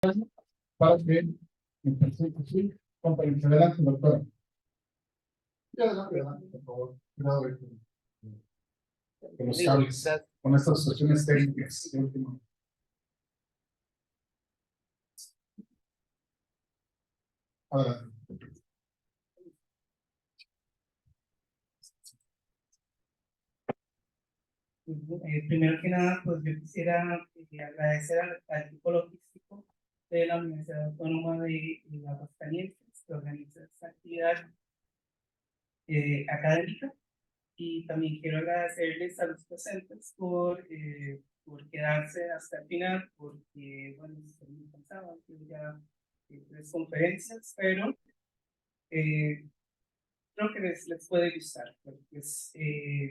para que me presente así, con permiso. Adelante, doctora. Y adelante, por favor. Cuidado con los cables, con estas cuestiones técnicas de último. Adelante. Primero que nada, pues yo quisiera agradecer al equipo logístico de la Universidad Autónoma de Aguascalientes que organiza esta actividad académica, y también quiero agradecerles a los presentes por quedarse hasta el final, porque bueno, estoy muy cansado, tengo ya 3 conferencias, pero creo que les puede gustar. Pues,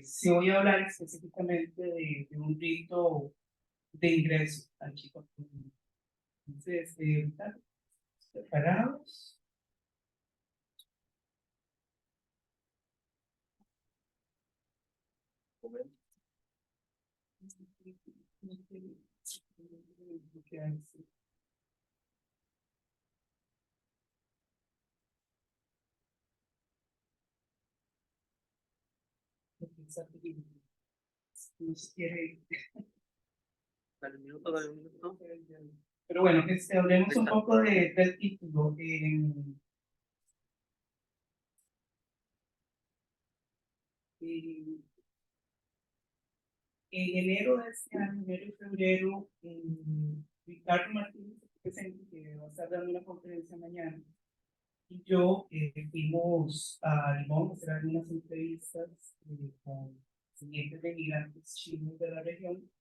si voy a hablar específicamente de un rito de ingreso al chico. Entonces, ¿están preparados? Nos quiere. Pero bueno, hablemos un poco del título. En enero de este año, enero y febrero, Ricardo Martínez, presente, que va a estar dando una conferencia mañana, y yo fuimos a Limón a hacer algunas entrevistas con siguientes de migrantes chinos de la región,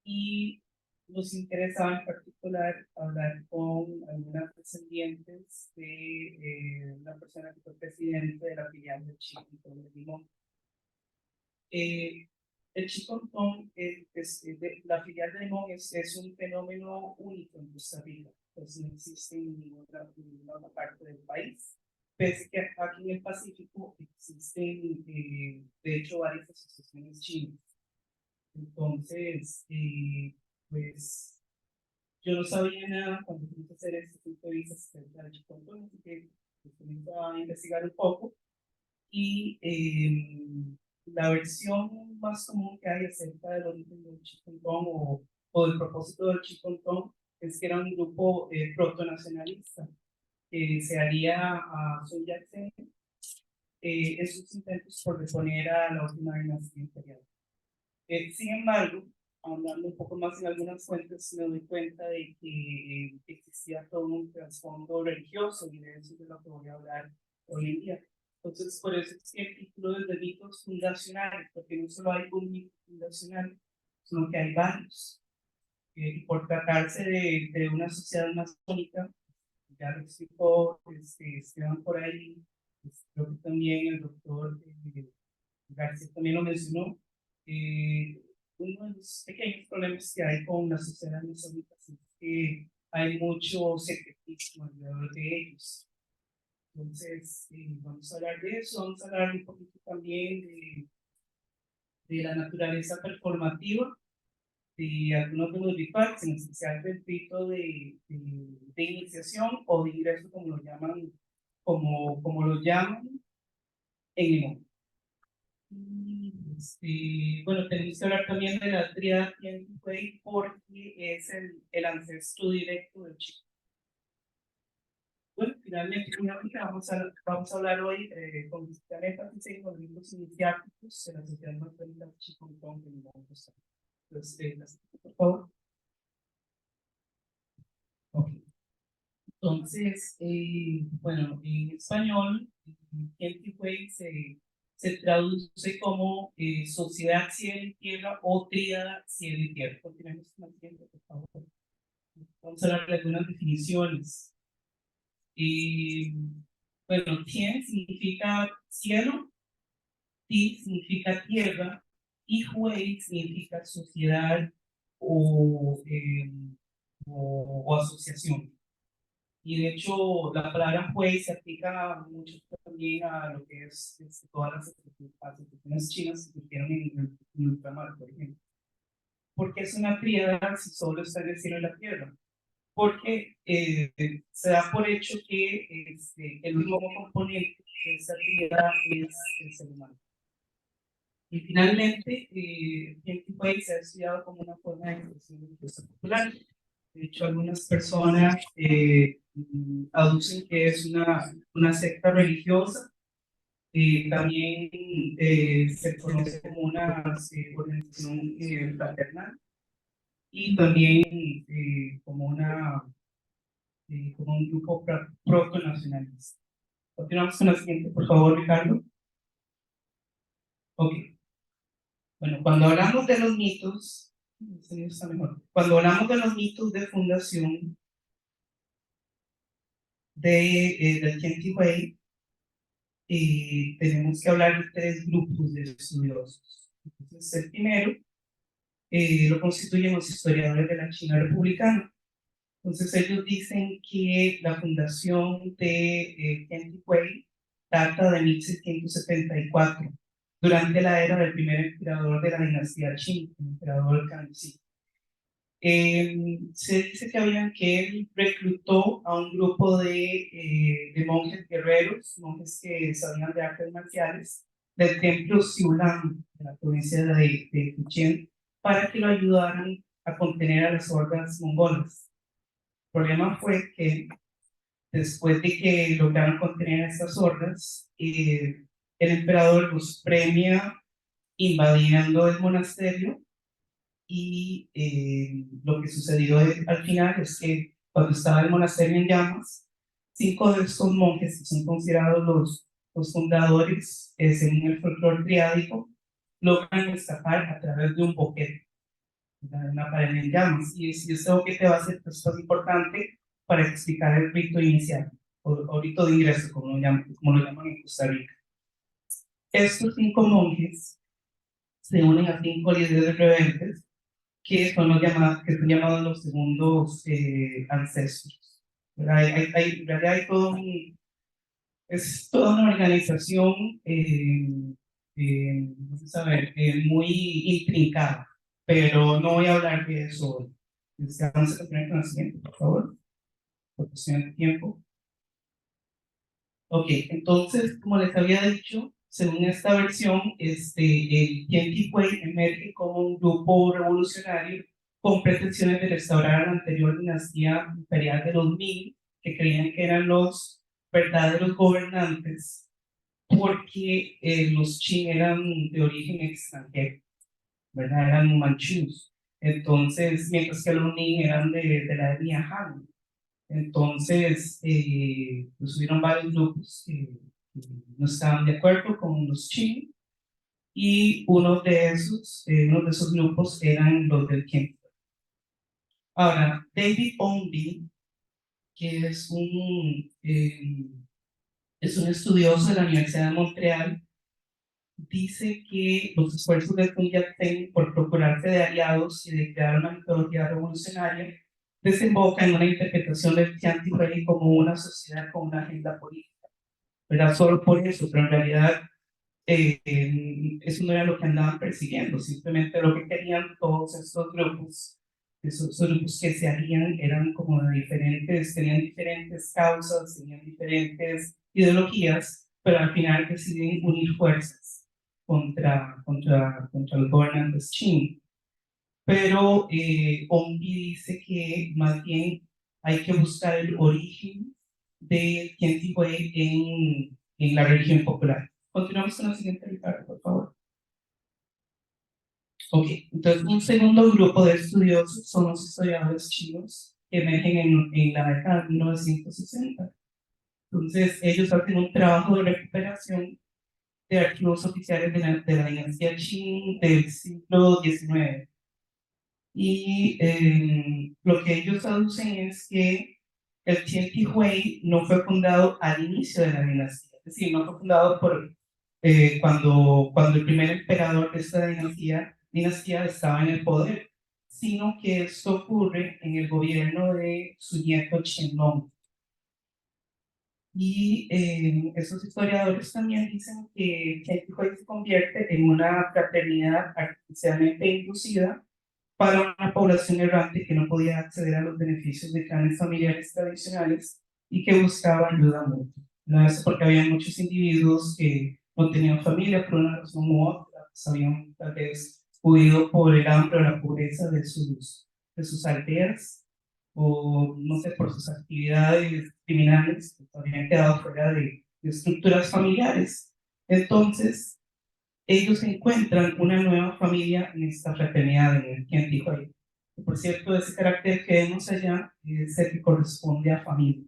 y nos interesaba en particular hablar con algunas descendientes de una persona que fue presidente de la filial del Chico de Limón. El chicontón, la filial de Limón es un fenómeno único en Costa Rica, pues no existe en ninguna otra parte del país, pese que aquí en el Pacífico existen, de hecho, varias asociaciones chinas. Entonces, pues yo no sabía nada cuando fuimos a hacer este tipo de visas acerca del chicontón, así que pues, comenzó a investigar un poco, y la versión más común que hay acerca del origen del chicontón o del propósito del chicontón es que era un grupo protonacionalista que se haría a Sun Yat-sen en sus intentos por deponer a la última dinastía imperial. Sin embargo, hablando un poco más en algunas fuentes, me doy cuenta de que existía todo un trasfondo religioso, y de eso es de lo que voy a hablar hoy en día. Entonces, por eso es que el título es de mitos fundacionales, porque no solo hay un mito fundacional, sino que hay varios. Y por tratarse de una sociedad masónica, ya lo explicó Esteban por ahí, creo que también el doctor García también lo mencionó. Uno de los pequeños problemas que hay con las sociedades masónicas es que hay mucho secretismo alrededor de ellos. Entonces, vamos a hablar de eso, vamos a hablar un poquito también de la naturaleza performativa de algunos de los rituales, en especial del rito de iniciación o de ingreso, como lo llaman en el mundo. Bueno, tenemos que hablar también de la tríada Tianti Kuei, porque es el ancestro directo del chico. Bueno, finalmente vamos a hablar hoy con visitar énfasis en los ritmos iniciáticos de la sociedad masónica Chicontón, que nos vamos a usar. Entonces, por favor. Okay. Entonces, bueno, en español, Tianti Kuei se traduce como sociedad cielo y tierra o tríada cielo y tierra. Continuemos con el tiempo, por favor. Vamos a hablar de algunas definiciones. Bueno, Tien significa cielo, Ti significa tierra, y Hui significa sociedad o asociación. Y de hecho, la palabra juez se aplica mucho también a lo que es todas las asociaciones chinas que surgieron en ultramar, por ejemplo. Porque es una tríada si solo está en el cielo y la tierra. porque se da por hecho que el único componente de esa actividad es el ser humano. Y finalmente, el Way se ha estudiado como una forma de expresión religiosa popular. De hecho, algunas personas aducen que es una secta religiosa. También se conoce como una organización fraternal y también como un grupo proto-nacionalista. Continuamos con la siguiente, por favor, Ricardo. Ok. Bueno, cuando hablamos de los mitos, el sonido está mejor. Cuando hablamos de los mitos de fundación del Tianti Way, tenemos que hablar de tres grupos de estudiosos. Entonces, el primero lo constituyen los historiadores de la China republicana. Entonces, ellos dicen que la fundación de Tianti Way data de 1674, durante la era del primer emperador de la dinastía Qing, el emperador Kangxi. Se dice que él reclutó a un grupo de monjes guerreros, monjes que sabían de artes marciales, del templo Xiulan, de la provincia de Fujian, para que lo ayudaran a contener a las hordas mongolas. El problema fue que después de que lograron contener a estas hordas, el emperador los premia invadiendo el monasterio y lo que sucedió al final es que cuando estaba el monasterio en llamas, 5 de estos monjes, que son considerados los fundadores, según el folclore triádico, logran escapar a través de un boquete, una pared en llamas. Y este boquete va a ser pues, importante para explicar el rito inicial, o rito de ingreso, como lo llaman en Costa Rica. Estos 5 monjes se unen a 5 líderes rebeldes que son son llamados los segundos ancestros. En realidad hay es toda una organización vamos a ver, muy intrincada, pero no voy a hablar de eso hoy. Vamos a tener conocimiento, por favor, por cuestión de tiempo. Ok, entonces, como les había dicho, según esta versión, el Tianti Way emerge como un grupo revolucionario con pretensiones de restaurar la anterior dinastía imperial de los Ming, que creían que eran los verdaderos gobernantes, porque los Qing eran de origen extranjero, ¿verdad? Eran manchús. Entonces, mientras que los Ming eran de la etnia Han. Entonces, pues hubieron varios grupos que no estaban de acuerdo con los chinos y uno de esos grupos eran los del Kemp. Ahora, David Ownby, que es un estudioso de la Universidad de Montreal, dice que los esfuerzos de Sun Yat-sen por procurarse de aliados y de crear una metodología revolucionaria desemboca en una interpretación del Tianti Way como una sociedad con una agenda política. ¿Verdad? Solo por eso, pero en realidad eso no era lo que andaban persiguiendo, simplemente lo que querían todos estos grupos, esos grupos que se harían eran como de diferentes, tenían diferentes causas, tenían diferentes ideologías, pero al final deciden unir fuerzas contra los gobernantes chinos. Pero Ombi dice que más bien hay que buscar el origen de Tianti Way en la religión popular. Continuamos con la siguiente, Ricardo, por favor. Ok, entonces un segundo grupo de estudiosos son los historiadores chinos que emergen en la década de 1960. Entonces ellos hacen un trabajo de recuperación de archivos oficiales de la dinastía Qing del siglo XIX. Y lo que ellos aducen es que el Tianti Hui no fue fundado al inicio de la dinastía, es decir, no fue fundado cuando el primer emperador de esta dinastía estaba en el poder, sino que esto ocurre en el gobierno de su nieto Qianlong. Y esos historiadores también dicen que Tianti Hui se convierte en una fraternidad artificialmente inducida para una población errante que no podía acceder a los beneficios de clanes familiares tradicionales y que buscaba ayuda mutua. No es porque había muchos individuos que no tenían familia por una razón u otra, pues habían tal vez huido por el hambre o la pobreza de sus aldeas, o no sé, por sus actividades criminales, que habían quedado fuera de estructuras familiares. Entonces, ellos encuentran una nueva familia en esta fraternidad en el Quentijoy. Por cierto, ese carácter que vemos allá es el que corresponde a familia.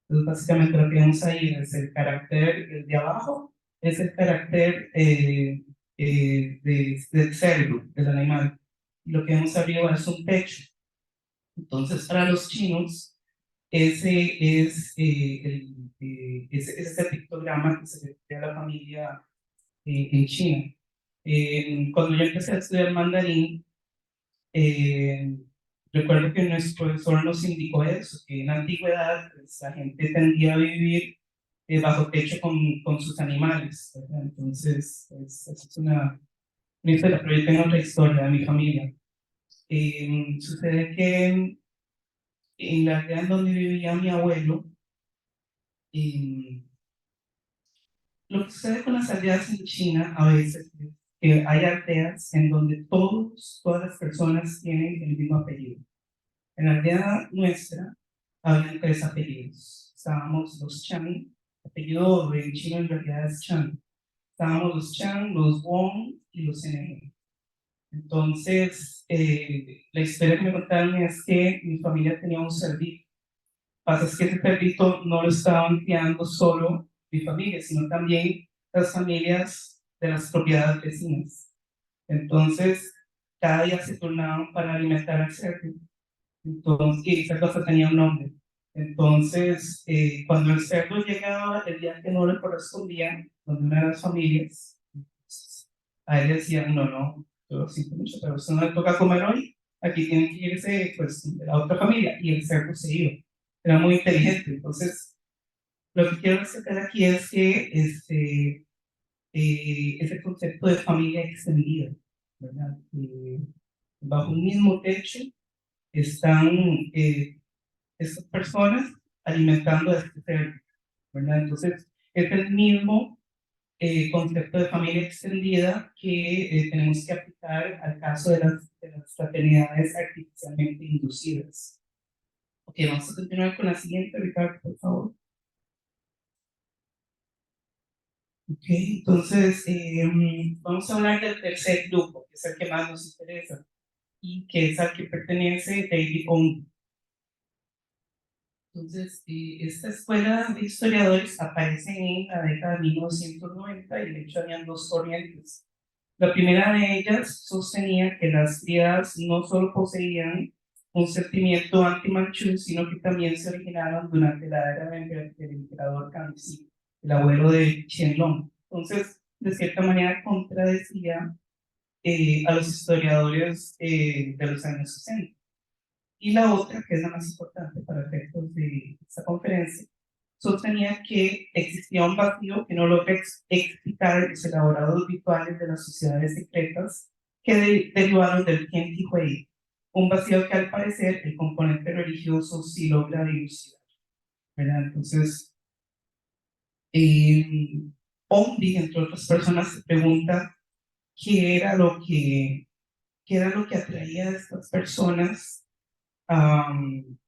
Entonces, básicamente lo que vemos ahí es el carácter, el de abajo, es el carácter del cerdo, del animal. Y lo que vemos arriba es un pecho. Entonces, para los chinos, ese es, ese es el pictograma que se refiere a la familia en China. Cuando yo empecé a estudiar mandarín, eh, recuerdo que nuestro profesor nos indicó eso, que en la antigüedad pues, la gente tendía a vivir bajo techo con sus animales, ¿verdad? Entonces, pues, eso es una historia, pero yo tengo otra historia de mi familia. Sucede que en la aldea en donde vivía mi abuelo, eh, lo que sucede con las aldeas en China a veces es que hay aldeas en donde todas las personas tienen el mismo apellido. En la aldea nuestra había tres apellidos. Estábamos los Chang, apellido en chino en realidad es Chang. Estábamos los Chang, los Wong y los NG. Entonces, la historia que me contaron es que mi familia tenía un cerdito. Pasa es que ese perrito no lo estaban criando solo mi familia, sino también las familias de las propiedades vecinas. Entonces, cada día se turnaban para alimentar al cerdo. Entonces, y esa cosa tenía un nombre. Entonces, cuando el cerdo llegaba el día que no le correspondía, donde una de las familias, pues, a él le decían, no, no, yo lo siento mucho, pero usted no le toca comer hoy, aquí tiene que irse pues, de la otra familia, y el cerdo se iba. Era muy inteligente. Entonces, lo que quiero destacar aquí es que ese concepto de familia extendida, ¿verdad? Bajo un mismo techo están estas personas alimentando a este cerdo, ¿verdad? Entonces, es el mismo concepto de familia extendida que tenemos que aplicar al caso de las fraternidades artificialmente inducidas. Ok, vamos a continuar con la siguiente, Ricardo, por favor. Ok, entonces vamos a hablar del tercer grupo, que es el que más nos interesa y que es al que pertenece David Owen. Entonces, esta escuela de historiadores aparece en la década de 1990 y de hecho habían dos corrientes. La primera de ellas sostenía que las triadas no solo poseían un sentimiento anti-manchú, sino que también se originaron durante la era del emperador Kangxi, el abuelo de Qianlong. Entonces, de cierta manera, contradecía a los historiadores de los años 60. Y la otra, que es la más importante para efectos de esta conferencia, sostenía que existía un vacío que no logra explicar los elaborados rituales de las sociedades secretas que derivaron del Tiantihui, un vacío que al parecer el componente religioso sí logra dilucidar, ¿verdad? Entonces, eh, Omri, entre otras personas, se pregunta qué era qué era lo que atraía a estas personas a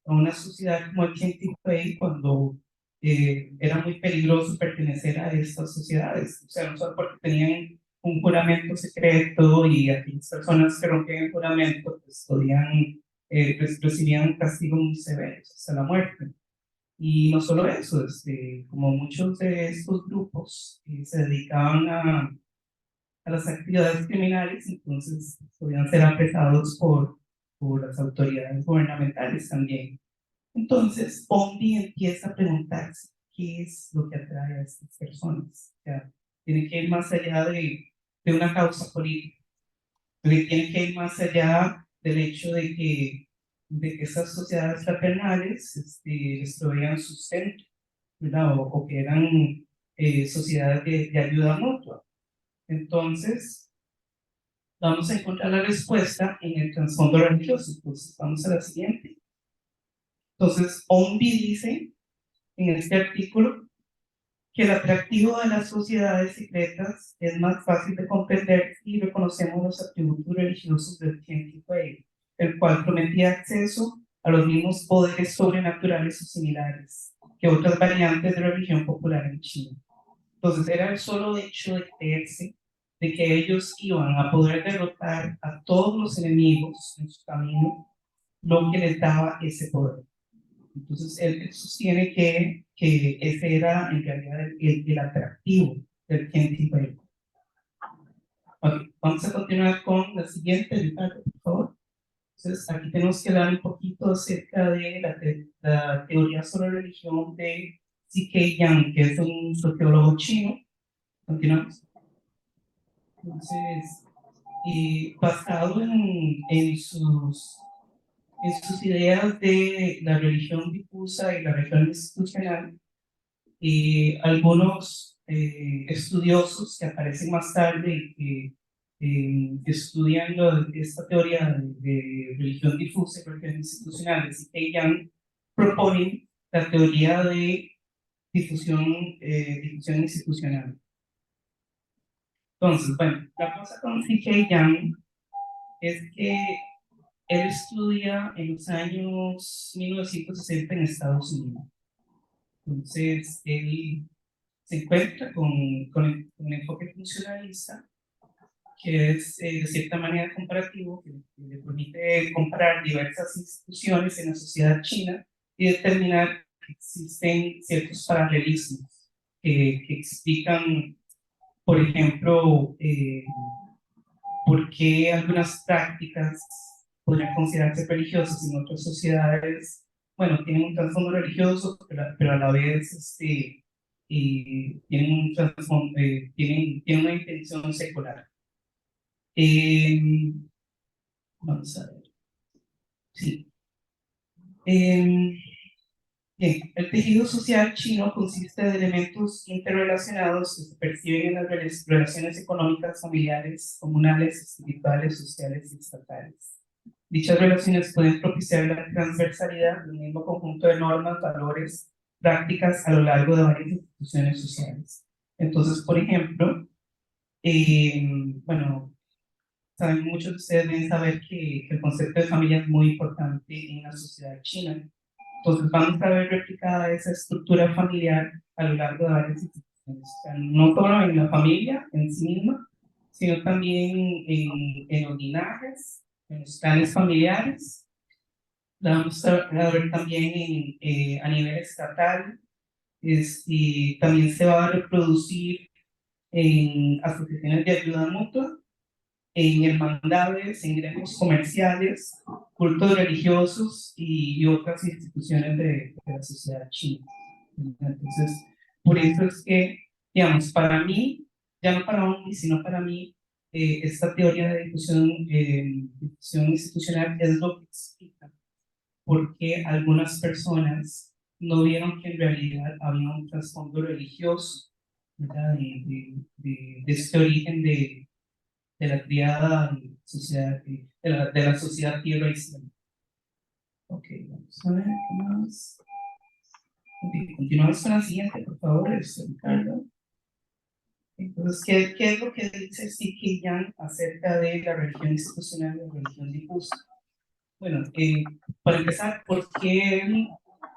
una sociedad como el Tiantihui cuando era muy peligroso pertenecer a estas sociedades. O sea, no solo porque tenían un juramento secreto y aquellas personas que rompían el juramento pues podían, recibían castigos muy severos hasta la muerte. Y no solo eso, como muchos de estos grupos se dedicaban a las actividades criminales, entonces podían ser apresados por las autoridades gubernamentales también. Entonces, Omni empieza a preguntarse qué es lo que atrae a estas personas. O sea, tiene que ir más allá de una causa política, tiene que ir más allá del hecho de que esas sociedades fraternales les proveían sustento, ¿verdad? O que eran sociedades de ayuda mutua. Entonces, vamos a encontrar la respuesta en el trasfondo religioso. Entonces, vamos a la siguiente. Entonces, Ombi dice en este artículo que el atractivo de las sociedades secretas es más fácil de comprender si reconocemos los atributos religiosos del Tianqi Wei, el cual prometía acceso a los mismos poderes sobrenaturales o similares que otras variantes de religión popular en China. Entonces, era el solo hecho de creerse de que ellos iban a poder derrotar a todos los enemigos en su camino, lo que les daba ese poder. Entonces, él sostiene que ese era en realidad el atractivo del Tianqi Wei. Okay, vamos a continuar con la siguiente, Ricardo, por favor. Entonces, aquí tenemos que hablar un poquito acerca de la teoría sobre religión de C.K. Yang, que es un sociólogo chino. Continuamos. Entonces, basado en sus ideas de la religión difusa y la religión institucional, algunos estudiosos que aparecen más tarde y que estudian esta teoría de religión difusa y religión institucional, es que Yang proponen la teoría de difusión institucional. Entonces, bueno, la cosa con C.K. Yang es que él estudia en los años 1960 en Estados Unidos. Entonces, él se encuentra con un enfoque funcionalista que es de cierta manera comparativo, que le permite comparar diversas instituciones en la sociedad china y determinar que existen ciertos paralelismos que explican, por ejemplo, por qué algunas prácticas podrían considerarse religiosas en otras sociedades, bueno, tienen un trasfondo religioso, pero a la vez tienen tienen una intención secular. Vamos a ver. Sí. Bien, el tejido social chino consiste de elementos interrelacionados que se perciben en las relaciones económicas, familiares, comunales, espirituales, sociales y estatales. Dichas relaciones pueden propiciar la transversalidad de un mismo conjunto de normas, valores, prácticas a lo largo de varias instituciones sociales. Entonces, por ejemplo, bueno, saben, muchos de ustedes deben saber que el concepto de familia es muy importante en la sociedad china. Entonces vamos a ver replicada esa estructura familiar a lo largo de varias instituciones. O sea, no solo en la familia en sí misma, sino también en los linajes, en los clanes familiares. La vamos a ver también a nivel estatal. Y también se va a reproducir en asociaciones de ayuda mutua, en hermandades, en gremios comerciales, cultos religiosos y otras instituciones de la sociedad china. Entonces, por eso es que, digamos, para mí, ya no para mí, sino para mí, esta teoría de difusión institucional es lo que explica por qué algunas personas no vieron que en realidad había un trasfondo religioso, ¿verdad? De este origen de la criada sociedad, de la sociedad tierra islámica. Ok, vamos a ver qué más. Okay, continuamos con la siguiente, por favor, Ricardo. Entonces, ¿qué es lo que dice C.K. Yang acerca de la religión institucional y la religión difusa? Bueno, para empezar, ¿por qué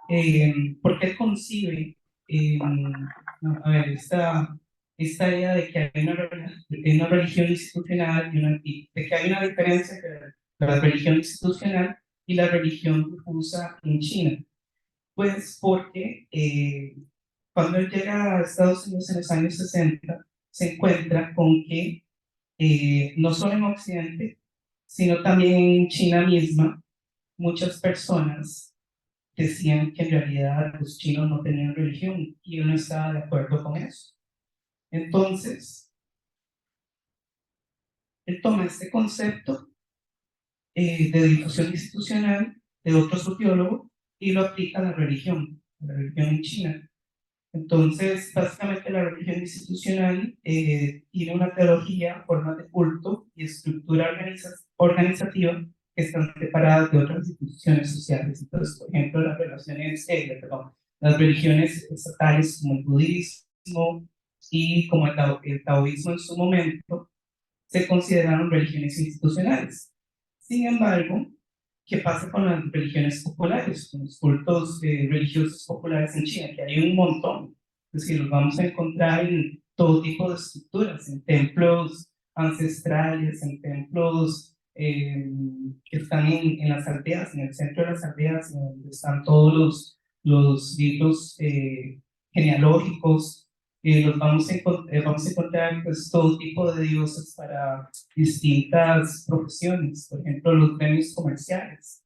él concibe a ver, esta idea de que hay una religión institucional y de que hay una diferencia entre la religión institucional y la religión difusa en China? Pues porque cuando él llega a Estados Unidos en los años 60, se encuentra con que no solo en Occidente, sino también en China misma, muchas personas decían que en realidad los chinos no tenían religión y él no estaba de acuerdo con eso. Entonces, él toma este concepto de difusión institucional de otro sociólogo y lo aplica a la religión en China. Entonces, básicamente la religión institucional tiene una teología, formas de culto y estructura organizativa que están separadas de otras instituciones sociales. Entonces, por ejemplo, las religiones estatales como el budismo y como el taoísmo en su momento se consideraron religiones institucionales. Sin embargo, ¿qué pasa con las religiones populares, con los cultos religiosos populares en China? Que hay un montón. Es decir, los vamos a encontrar en todo tipo de estructuras, en templos ancestrales, en templos que están en las aldeas, en el centro de las aldeas, donde están todos los libros genealógicos. Vamos a encontrar pues, todo tipo de dioses para distintas profesiones, por ejemplo, los gremios comerciales.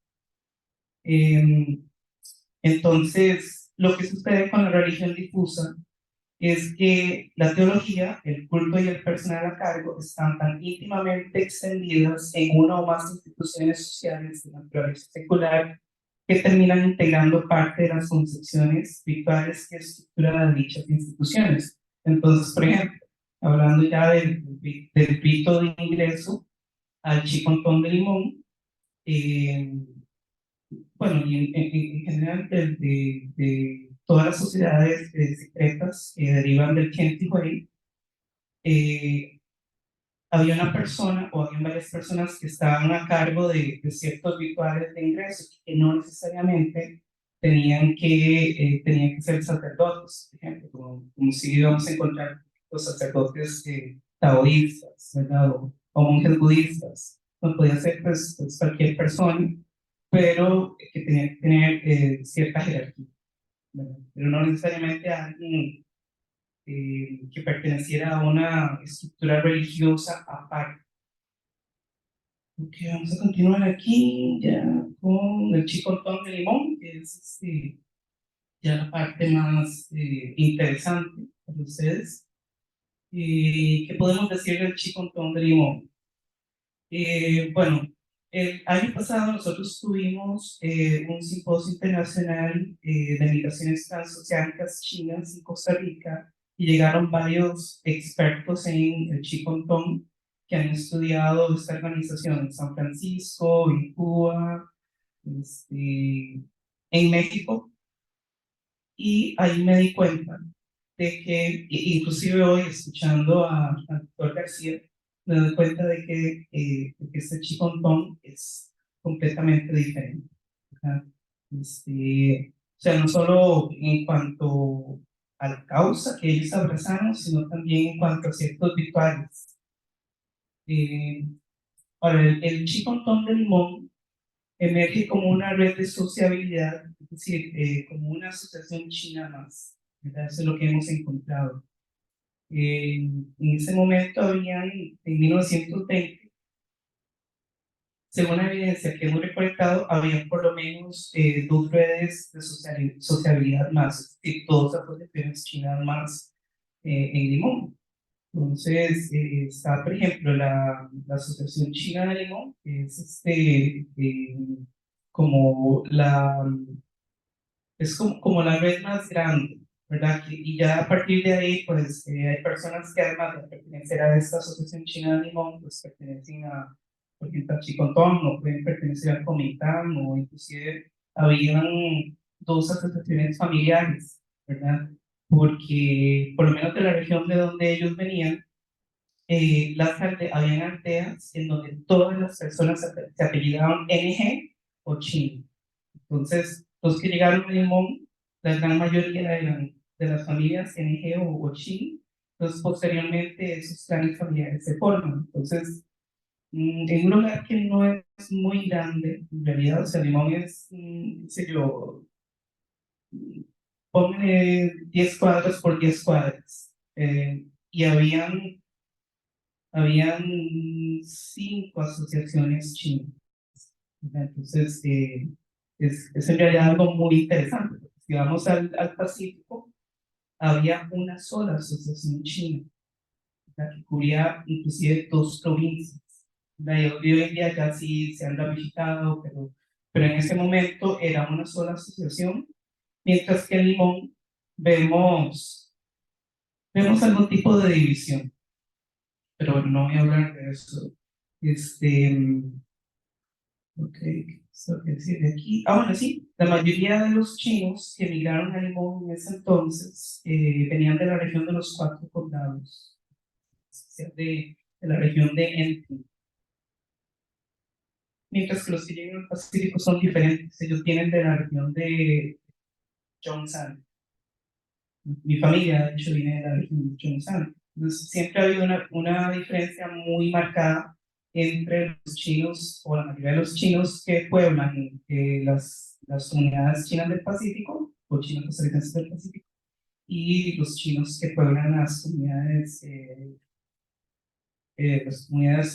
Entonces, lo que sucede con la religión difusa es que la teología, el culto y el personal a cargo están tan íntimamente extendidas en una o más instituciones sociales de naturaleza secular que terminan integrando parte de las concepciones rituales y estructura de dichas instituciones. Entonces, por ejemplo, hablando ya del rito de ingreso al chicontón de limón, eh, bueno, y en general de todas las sociedades secretas que derivan del Chenti Huey, había una persona o había varias personas que estaban a cargo de ciertos rituales de ingreso que no necesariamente tenían que ser sacerdotes, por ejemplo, como si vamos a encontrar los sacerdotes taoístas, ¿verdad? O monjes budistas. No podía ser pues, cualquier persona, pero que tenía que tener cierta jerarquía, ¿verdad? Pero no necesariamente alguien que perteneciera a una estructura religiosa aparte. Ok, vamos a continuar aquí ya con el chicotón de limón, que es ya la parte más interesante para ustedes. ¿Qué podemos decir del chicotón de limón? Bueno, el año pasado nosotros tuvimos un simposio internacional de migraciones transoceánicas chinas en Costa Rica y llegaron varios expertos en el Chicontón que han estudiado esta organización en San Francisco, en Cuba, en México, y ahí me di cuenta de que, inclusive hoy escuchando al doctor García, me doy cuenta de que este chicontón es completamente diferente. ¿Verdad? O sea, no solo en cuanto a la causa que ellos abrazaron, sino también en cuanto a ciertos rituales. Eh, Ahora, el chicontón de limón emerge como una red de sociabilidad, es decir, como una asociación china más. ¿Verdad? Eso es lo que hemos encontrado. En ese momento habían, en 1920, según la evidencia que hemos recolectado, había por lo menos dos redes de sociabilidad más, es decir, dos asociaciones chinas más en Limón. Entonces, está, por ejemplo, la Asociación China de Limón, que es como la, como la red más grande, ¿verdad? Y ya a partir de ahí, pues hay personas que además de pertenecer a esta Asociación China de Limón, pues pertenecen a, por ejemplo, a Chicontón, o pueden pertenecer al Comitán, o inclusive habían dos asociaciones familiares, ¿verdad? Porque por lo menos de la región de donde ellos venían, habían aldeas en donde todas las personas se apellidaban NG o Chin. Entonces, los que llegaron a Limón, la gran mayoría eran de las familias NG o Chin. Entonces, posteriormente, esos clanes familiares se forman. Entonces, en un lugar que no es muy grande, en realidad, o sea, Limón es, qué sé yo, ponle 10 cuadras por 10 cuadras. Y habían 5 asociaciones chinas. Entonces, es en realidad algo muy interesante. Si vamos al Pacífico, había una sola asociación china, ¿verdad? Que cubría inclusive 2 provincias. ¿Verdad? Y hoy en día ya sí se han ramificado, pero en ese momento era una sola asociación, mientras que en Limón vemos algún tipo de división, pero bueno, no voy a hablar de eso. Ok, ¿qué tengo que decir de aquí? Ah, bueno, sí, la mayoría de los chinos que emigraron a Limón en ese entonces venían de la región de los Cuatro Condados, o sea, de la región de Entin, mientras que los que llegan al Pacífico son diferentes, ellos vienen de la región de Yongsan. Mi familia, de hecho, viene de la región de Yongsan. Entonces, siempre ha habido una diferencia muy marcada entre los chinos, o la mayoría de los chinos que pueblan las comunidades chinas del Pacífico, o chinos costarricenses del Pacífico, y los chinos que pueblan las comunidades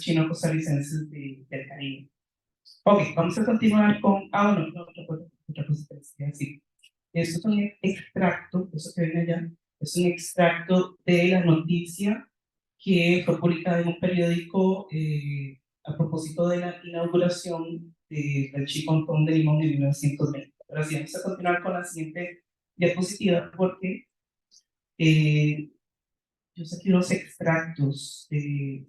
chino-costarricenses del Caribe. Ok, vamos a continuar con. Ah, bueno, no, otra cosa que decía, sí. Esto es un extracto, eso que ven allá, es un extracto de la noticia que fue publicada en un periódico a propósito de la inauguración del Chicontón de Limón en 1920. Ahora sí, vamos a continuar con la siguiente diapositiva porque yo saqué los extractos de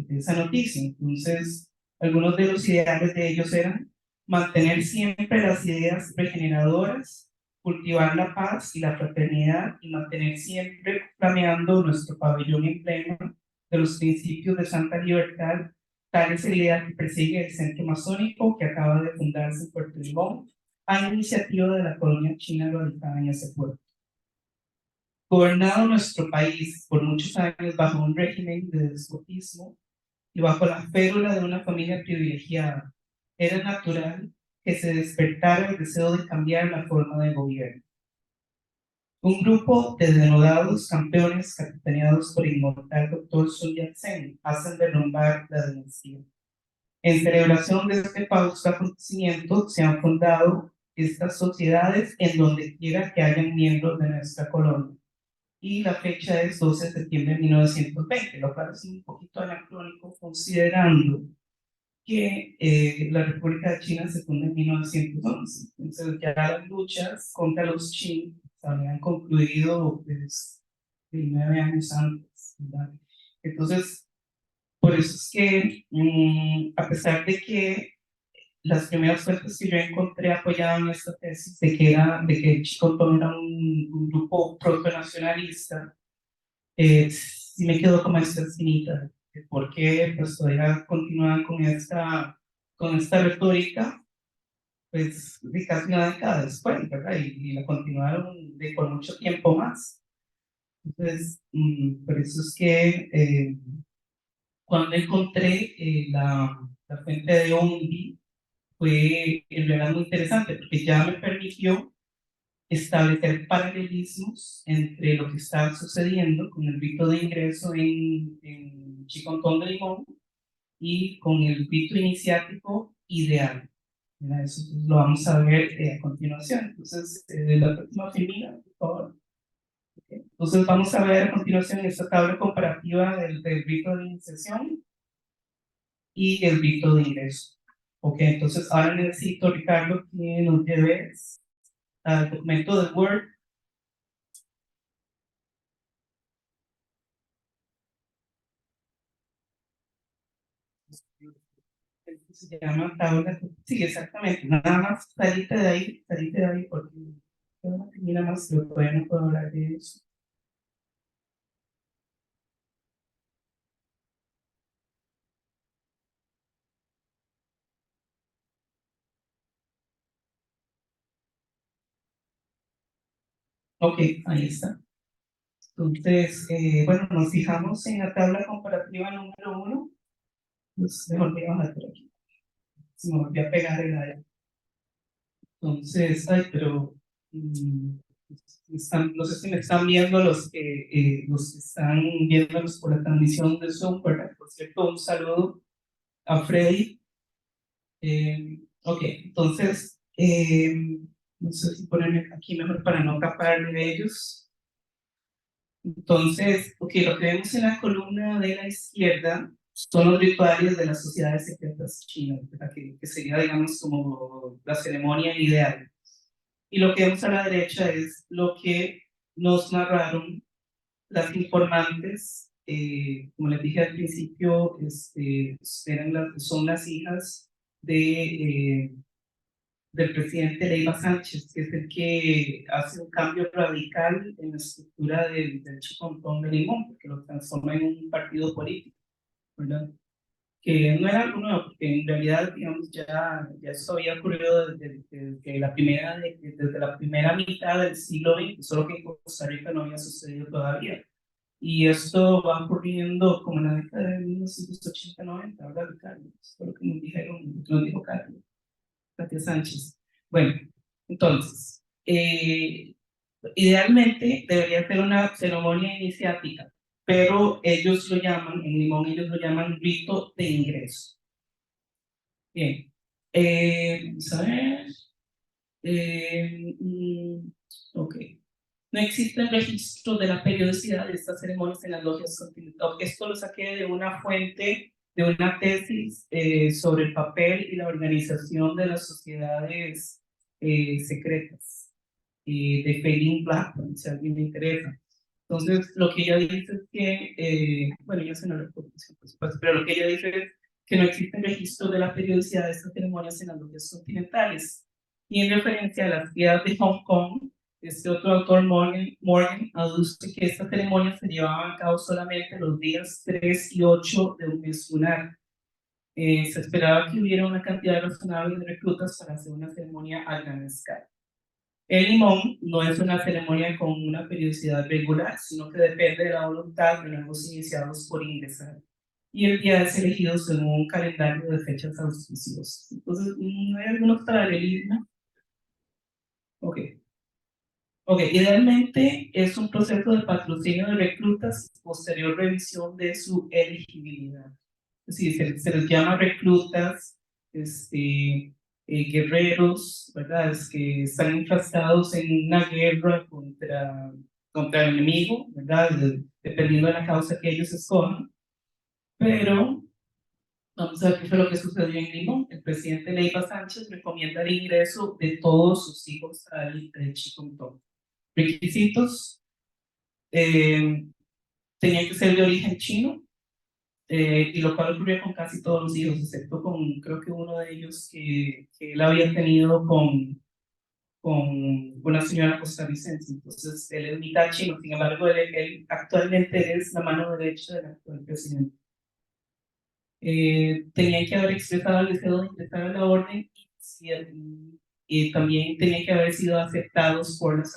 esa noticia. Entonces, algunos de los ideales de ellos eran mantener siempre las ideas regeneradoras, cultivar la paz y la fraternidad y mantener siempre flameando nuestro pabellón emblema de los principios de santa libertad. Tal es el ideal que persigue el centro masónico que acaba de fundarse en Puerto Limón a iniciativa de la colonia china radicada en ese puerto. Gobernado nuestro país por muchos años bajo un régimen de despotismo y bajo la férula de una familia privilegiada, era natural que se despertara el deseo de cambiar la forma de gobierno. Un grupo de denodados campeones capitaneados por el inmortal doctor Sun Yat-sen hacen derrumbar la dinastía. En celebración de este fausto acontecimiento se han fundado estas sociedades en donde quiera que hayan miembros de nuestra colonia. Y la fecha es 12 de septiembre de 1920, lo cual es un poquito anacrónico considerando que la República de China se funda en 1911. Entonces ya las luchas contra los chinos habían concluido pues, 9 años antes, ¿verdad? Entonces, por eso es que a pesar de que las primeras fuentes que yo encontré apoyaban esta tesis de que el Chicotón era un grupo proto-nacionalista, sí me quedó como esta esquinita, de por qué pues todavía continúan con esta retórica, pues de casi una década después, ¿verdad? Y la continuaron por mucho tiempo más. Entonces, por eso es que cuando encontré la fuente de ONDI, fue en realidad muy interesante, porque ya me permitió establecer paralelismos entre lo que está sucediendo con el rito de ingreso en Chicontón de Limón y con el rito iniciático ideal. ¿Verdad? Eso pues, lo vamos a ver a continuación. Entonces, la próxima filmina, por favor. Okay. Entonces, vamos a ver a continuación esta tabla comparativa del rito de iniciación y el rito de ingreso. Ok, entonces ahora necesito, Ricardo, que nos lleves al documento de Word. Se llama tabla. Sí, exactamente. Nada más salite de ahí, porque no termina más, pero todavía no puedo hablar de eso. Ok, ahí está. Entonces, bueno, nos fijamos en la tabla comparativa número 1. Pues mejor que vamos a hacer aquí. Se me volvió a pegar el área. Entonces, ay, pero no sé si me están viendo los que están viéndonos por la transmisión de Zoom, ¿verdad? Por cierto, un saludo a Freddy. Ok, entonces, no sé si ponerme aquí mejor para no taparme de ellos. Entonces, ok, lo que vemos en la columna de la izquierda son los rituales de las sociedades secretas chinas, ¿verdad? Que sería, digamos, como la ceremonia ideal. Y lo que vemos a la derecha es lo que nos narraron las informantes, como les dije al principio, son las hijas del presidente Leiva Sánchez, que es el que hace un cambio radical en la estructura del Chicontón de Limón, porque lo transforma en un partido político, ¿verdad? Que no era algo nuevo, porque en realidad, digamos, ya eso había ocurrido desde la primera mitad del siglo XX, solo que en Costa Rica no había sucedido todavía. Y esto va ocurriendo como en la década de 1980-90, ¿verdad, Ricardo? Eso fue lo que nos dijeron, nos dijo Carlos, Katia Sánchez. Bueno, entonces, idealmente debería ser una ceremonia iniciática, pero ellos lo llaman, en Limón ellos lo llaman rito de ingreso. Bien, vamos a ver. Ok. No existe registro de la periodicidad de estas ceremonias en las logias continentales. Esto lo saqué de una fuente, de una tesis sobre el papel y la organización de las sociedades secretas de Feiling Blackburn, si a alguien le interesa. Entonces, lo que ella dice es que, bueno, yo sé no la reproducción, por supuesto, pero lo que ella dice es que no existe registro de la periodicidad de estas ceremonias en las logias continentales. Y en referencia a las ciudades de Hong Kong, este otro autor, Morgan, aduce que estas ceremonias se llevaban a cabo solamente los días 3 y 8 de un mes lunar. Se esperaba que hubiera una cantidad razonable de reclutas para hacer una ceremonia a gran escala. El limón no es una ceremonia con una periodicidad regular, sino que depende de la voluntad de nuevos iniciados por ingresar. Y el día es elegido según un calendario de fechas auspiciosas. Entonces, hay algunos paralelismos. Ok. Ok, idealmente es un proceso de patrocinio de reclutas y posterior revisión de su elegibilidad. Es decir, se les llama reclutas, guerreros, ¿verdad? Es que están enfrascados en una guerra contra el enemigo, ¿verdad? Dependiendo de la causa que ellos escojan. Pero vamos a ver qué fue lo que sucedió en Limón. El presidente Leiva Sánchez recomienda el ingreso de todos sus hijos al Chicontón. Requisitos: tenían que ser de origen chino, y lo cual ocurrió con casi todos los hijos, excepto con, creo que uno de ellos que él había tenido con una señora costarricense. Entonces, él es mitad chino, sin embargo, él actualmente es la mano derecha del actual presidente. Tenían que haber expresado el deseo de ingresar a la orden y también tenían que haber sido aceptados por las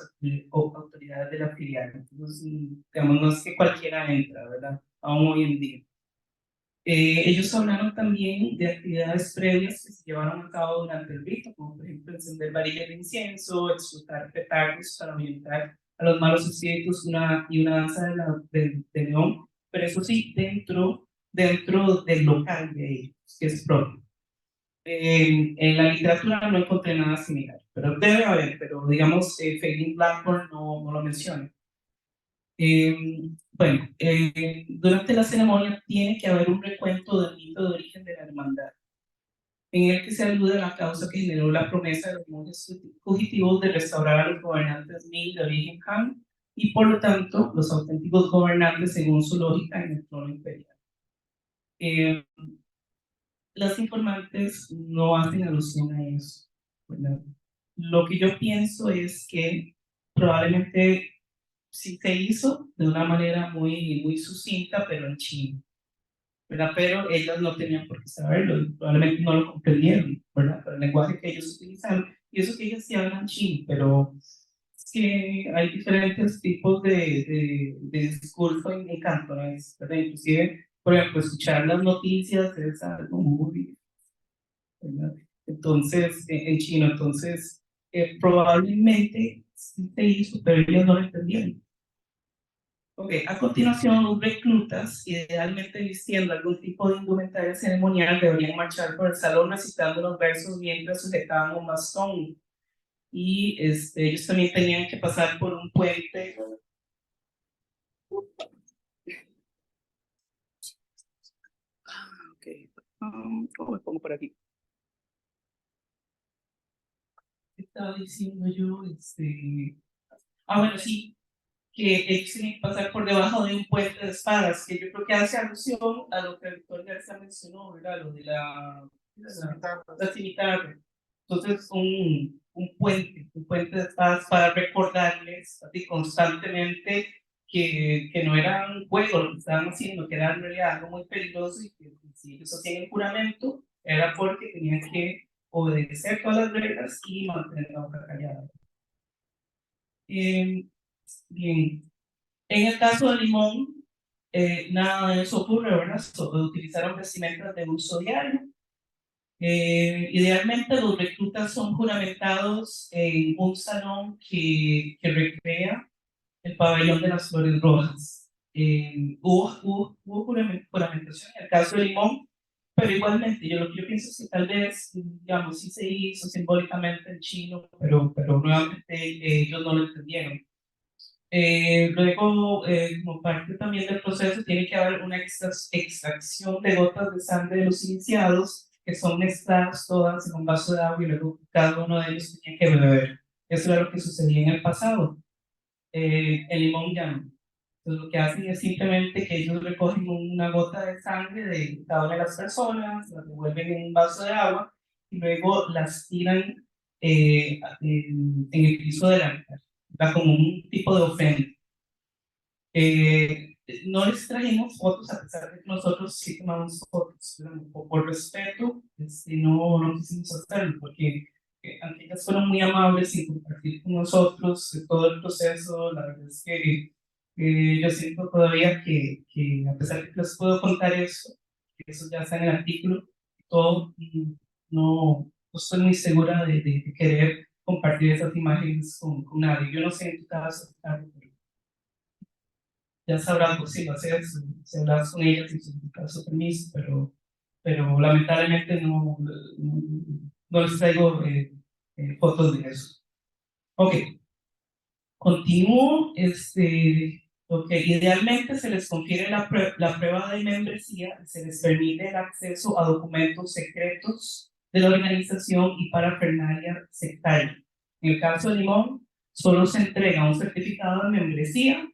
autoridades de la filial. Entonces, digamos, no es que cualquiera entra, ¿verdad? Aún hoy en día. Ellos hablaron también de actividades previas que se llevaron a cabo durante el rito, como por ejemplo encender varillas de incienso, explotar petardos para ahuyentar a los malos espíritus y una danza de león, pero eso sí, dentro del local de ellos, que es propio. En la literatura no encontré nada similar, pero debe haber, pero digamos, Feiling Blackburn no lo menciona. Bueno, durante la ceremonia tiene que haber un recuento del mito de origen de la hermandad, en el que se alude a la causa que generó la promesa de los monjes fugitivos de restaurar a los gobernantes Ming de origen Han y por lo tanto los auténticos gobernantes según su lógica en el trono imperial. Eh, las informantes no hacen alusión a eso, ¿verdad? Lo que yo pienso es que probablemente sí se hizo de una manera muy sucinta, pero en chino, ¿verdad? Pero ellas no tenían por qué saberlo, y probablemente no lo comprendieron, ¿verdad? Por el lenguaje que ellos utilizaron, y eso que ellos sí hablan chino, pero es que hay diferentes tipos de discurso en cantonés, ¿verdad? Inclusive, por ejemplo, escuchar las noticias es algo muy, ¿verdad? Entonces, en chino, entonces, probablemente sí se hizo, pero ellos no lo entendieron. Ok, a continuación, los reclutas, idealmente vistiendo algún tipo de indumentaria ceremonial, deberían marchar por el salón recitando los versos mientras sujetaban un bastón. Y ellos también tenían que pasar por un puente. Ok, ¿cómo me pongo por aquí? ¿Qué estaba diciendo yo? Bueno, sí. que ellos tienen que pasar por debajo de un puente de espadas, que yo creo que hace alusión a lo que el doctor Garza mencionó, ¿verdad? Lo de la cimitarra. Entonces, un puente de espadas para recordarles así, constantemente que no era un juego lo que estaban haciendo, que era en realidad algo muy peligroso y que si ellos hacían el juramento era porque tenían que obedecer todas las reglas y mantener la boca callada. Bien, en el caso de Limón, nada de eso ocurre, ¿verdad? Utilizaron vestimentas de uso diario. Idealmente los reclutas son juramentados en un salón que recrea el pabellón de las flores rojas. Hubo juramentación en el caso de Limón, pero igualmente lo que yo pienso es que tal vez, digamos, sí se hizo simbólicamente en chino, pero nuevamente ellos no lo entendieron. Luego, como parte también del proceso, tiene que haber una extracción de gotas de sangre de los iniciados, que son mezcladas todas en un vaso de agua y luego cada uno de ellos tenía que beber. Eso era lo que sucedía en el pasado. El limón ya no. Entonces, lo que hacen es simplemente que ellos recogen una gota de sangre de cada una de las personas, las devuelven en un vaso de agua y luego las tiran en el piso del altar, como un tipo de ofrenda. No les trajimos fotos a pesar de que nosotros sí tomamos fotos, por respeto, no quisimos hacerlo porque aunque ellas fueron muy amables y compartir con nosotros todo el proceso, la verdad es que yo siento todavía que a pesar de que les puedo contar eso, que eso ya está en el artículo, todo, no estoy muy segura de querer compartir esas imágenes con nadie. Yo no sé en tu caso, Ricardo, pero ya sabrás vos si lo haces, si hablas con ellas y solicitas su permiso, pero lamentablemente no les traigo fotos de eso. Ok, continúo. Idealmente se les confiere la prueba de membresía, se les permite el acceso a documentos secretos de la organización y parafernalia sectaria. En el caso de Limón, solo se entrega un certificado de membresía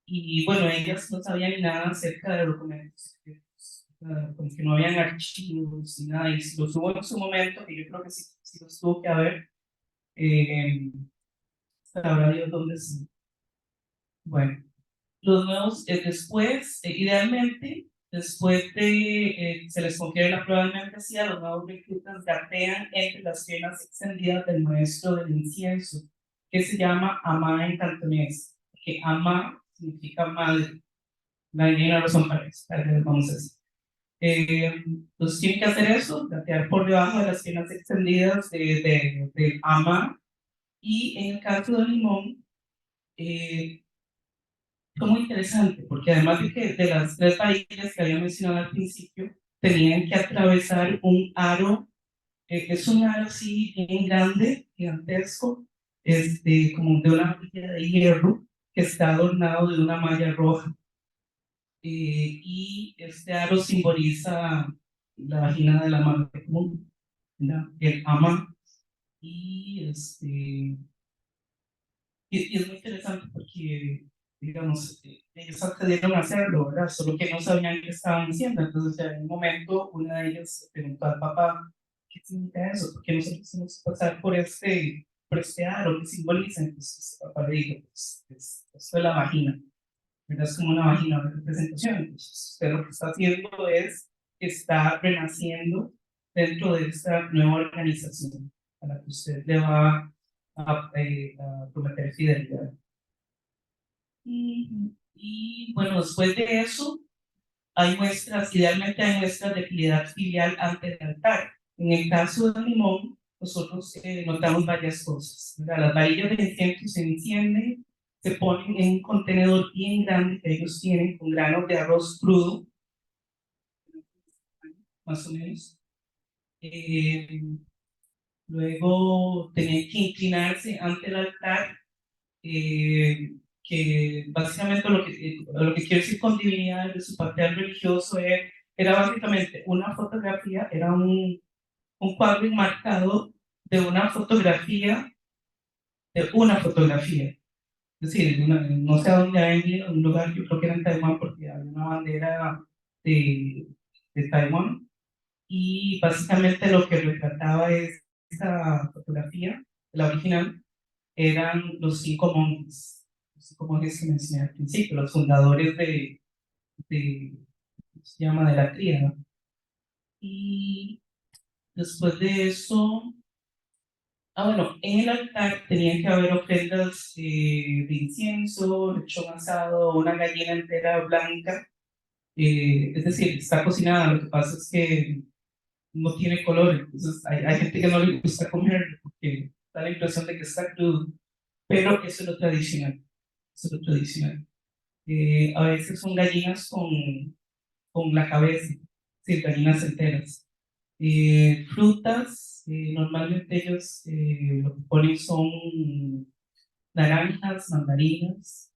y bueno, ellas no sabían nada acerca de documentos secretos, porque no habían archivos ni nada, y si los hubo en su momento, que yo creo que sí los tuvo que haber, sabrá Dios dónde están. Bueno, los nuevos, después, idealmente, después de se les confiere la prueba de membresía, los nuevos reclutas gatean entre las piernas extendidas del maestro del incienso, que se llama Amá en cantonés, que Amá significa madre. No hay ninguna razón para eso, vamos a decir. Entonces tienen que hacer eso, gatear por debajo de las piernas extendidas de Amá, y en el caso de Limón, fue muy interesante, porque además de que de las tres bahías que había mencionado al principio, tenían que atravesar un aro, es un aro así bien grande, gigantesco, como de una valla de hierro, que está adornado de una malla roja. Y este aro simboliza la vagina de la madre común, el ama, y, y es muy interesante porque, digamos, ellos accedieron a hacerlo, ¿verdad? Solo que no sabían qué estaban haciendo. Entonces, en un momento, una de ellas preguntó al papá, ¿qué significa eso? ¿Por qué nosotros tenemos que pasar por este aro? ¿Qué simboliza? Entonces, el papá le dijo, pues, esto es la vagina, ¿verdad? Es como una vagina de representación. Entonces, usted lo que está haciendo es que está renaciendo dentro de esta nueva organización a la que usted le va a prometer fidelidad. Y bueno, después de eso, hay muestras, idealmente hay muestras de piedad filial ante el altar. En el caso de Limón, nosotros notamos varias cosas, ¿verdad? Las varillas de incienso se encienden, se ponen en un contenedor bien grande que ellos tienen con granos de arroz crudo, más o menos. Luego tenían que inclinarse ante el altar, que básicamente lo que quiero decir con divinidad de su papel religioso era básicamente una fotografía, era un cuadro enmarcado de una fotografía, Es decir, no sé a dónde ha venido, un lugar, yo creo que era en Taiwán, porque había una bandera de, de Taiwán, y básicamente lo que retrataba esta fotografía, la original, eran los 5 monjes que mencioné al principio, los fundadores ¿cómo se llama? De la tríada. Y después de eso, bueno, en el altar tenía que haber ofrendas de incienso, lechón asado, una gallina entera blanca, es decir, está cocinada, lo que pasa es que no tiene color, entonces hay gente que no le gusta comerlo porque da la impresión de que está crudo, pero eso es lo tradicional, eso es lo tradicional. A veces son gallinas con la cabeza, sí, gallinas enteras. Frutas, normalmente ellos lo que ponen son naranjas, mandarinas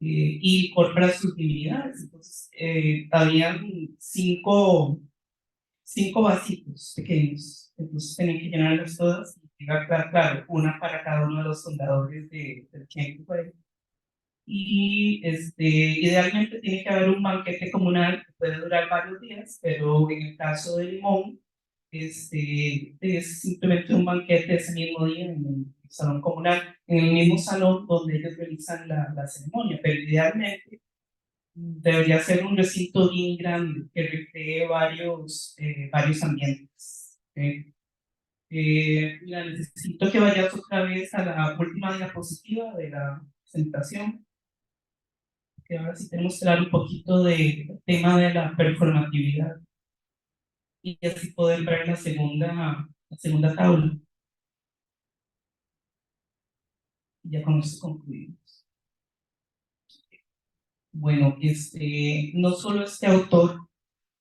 y licor para sus divinidades. Entonces, habían cinco vasitos pequeños, entonces tenían que llenarlas todas y iba claro, una para cada uno de los fundadores del Tiempo. Y idealmente tiene que haber un banquete comunal que puede durar varios días, pero en el caso de Limón, es simplemente un banquete ese mismo día en el salón comunal, en el mismo salón donde ellos realizan la ceremonia, pero idealmente debería ser un recinto bien grande que recree varios ambientes. Mira, necesito que vayas otra vez a la última diapositiva de la presentación, que ahora sí tenemos que hablar un poquito del tema de la performatividad y así poder ver la segunda tabla. Y ya con esto concluimos. Bueno, no solo este autor,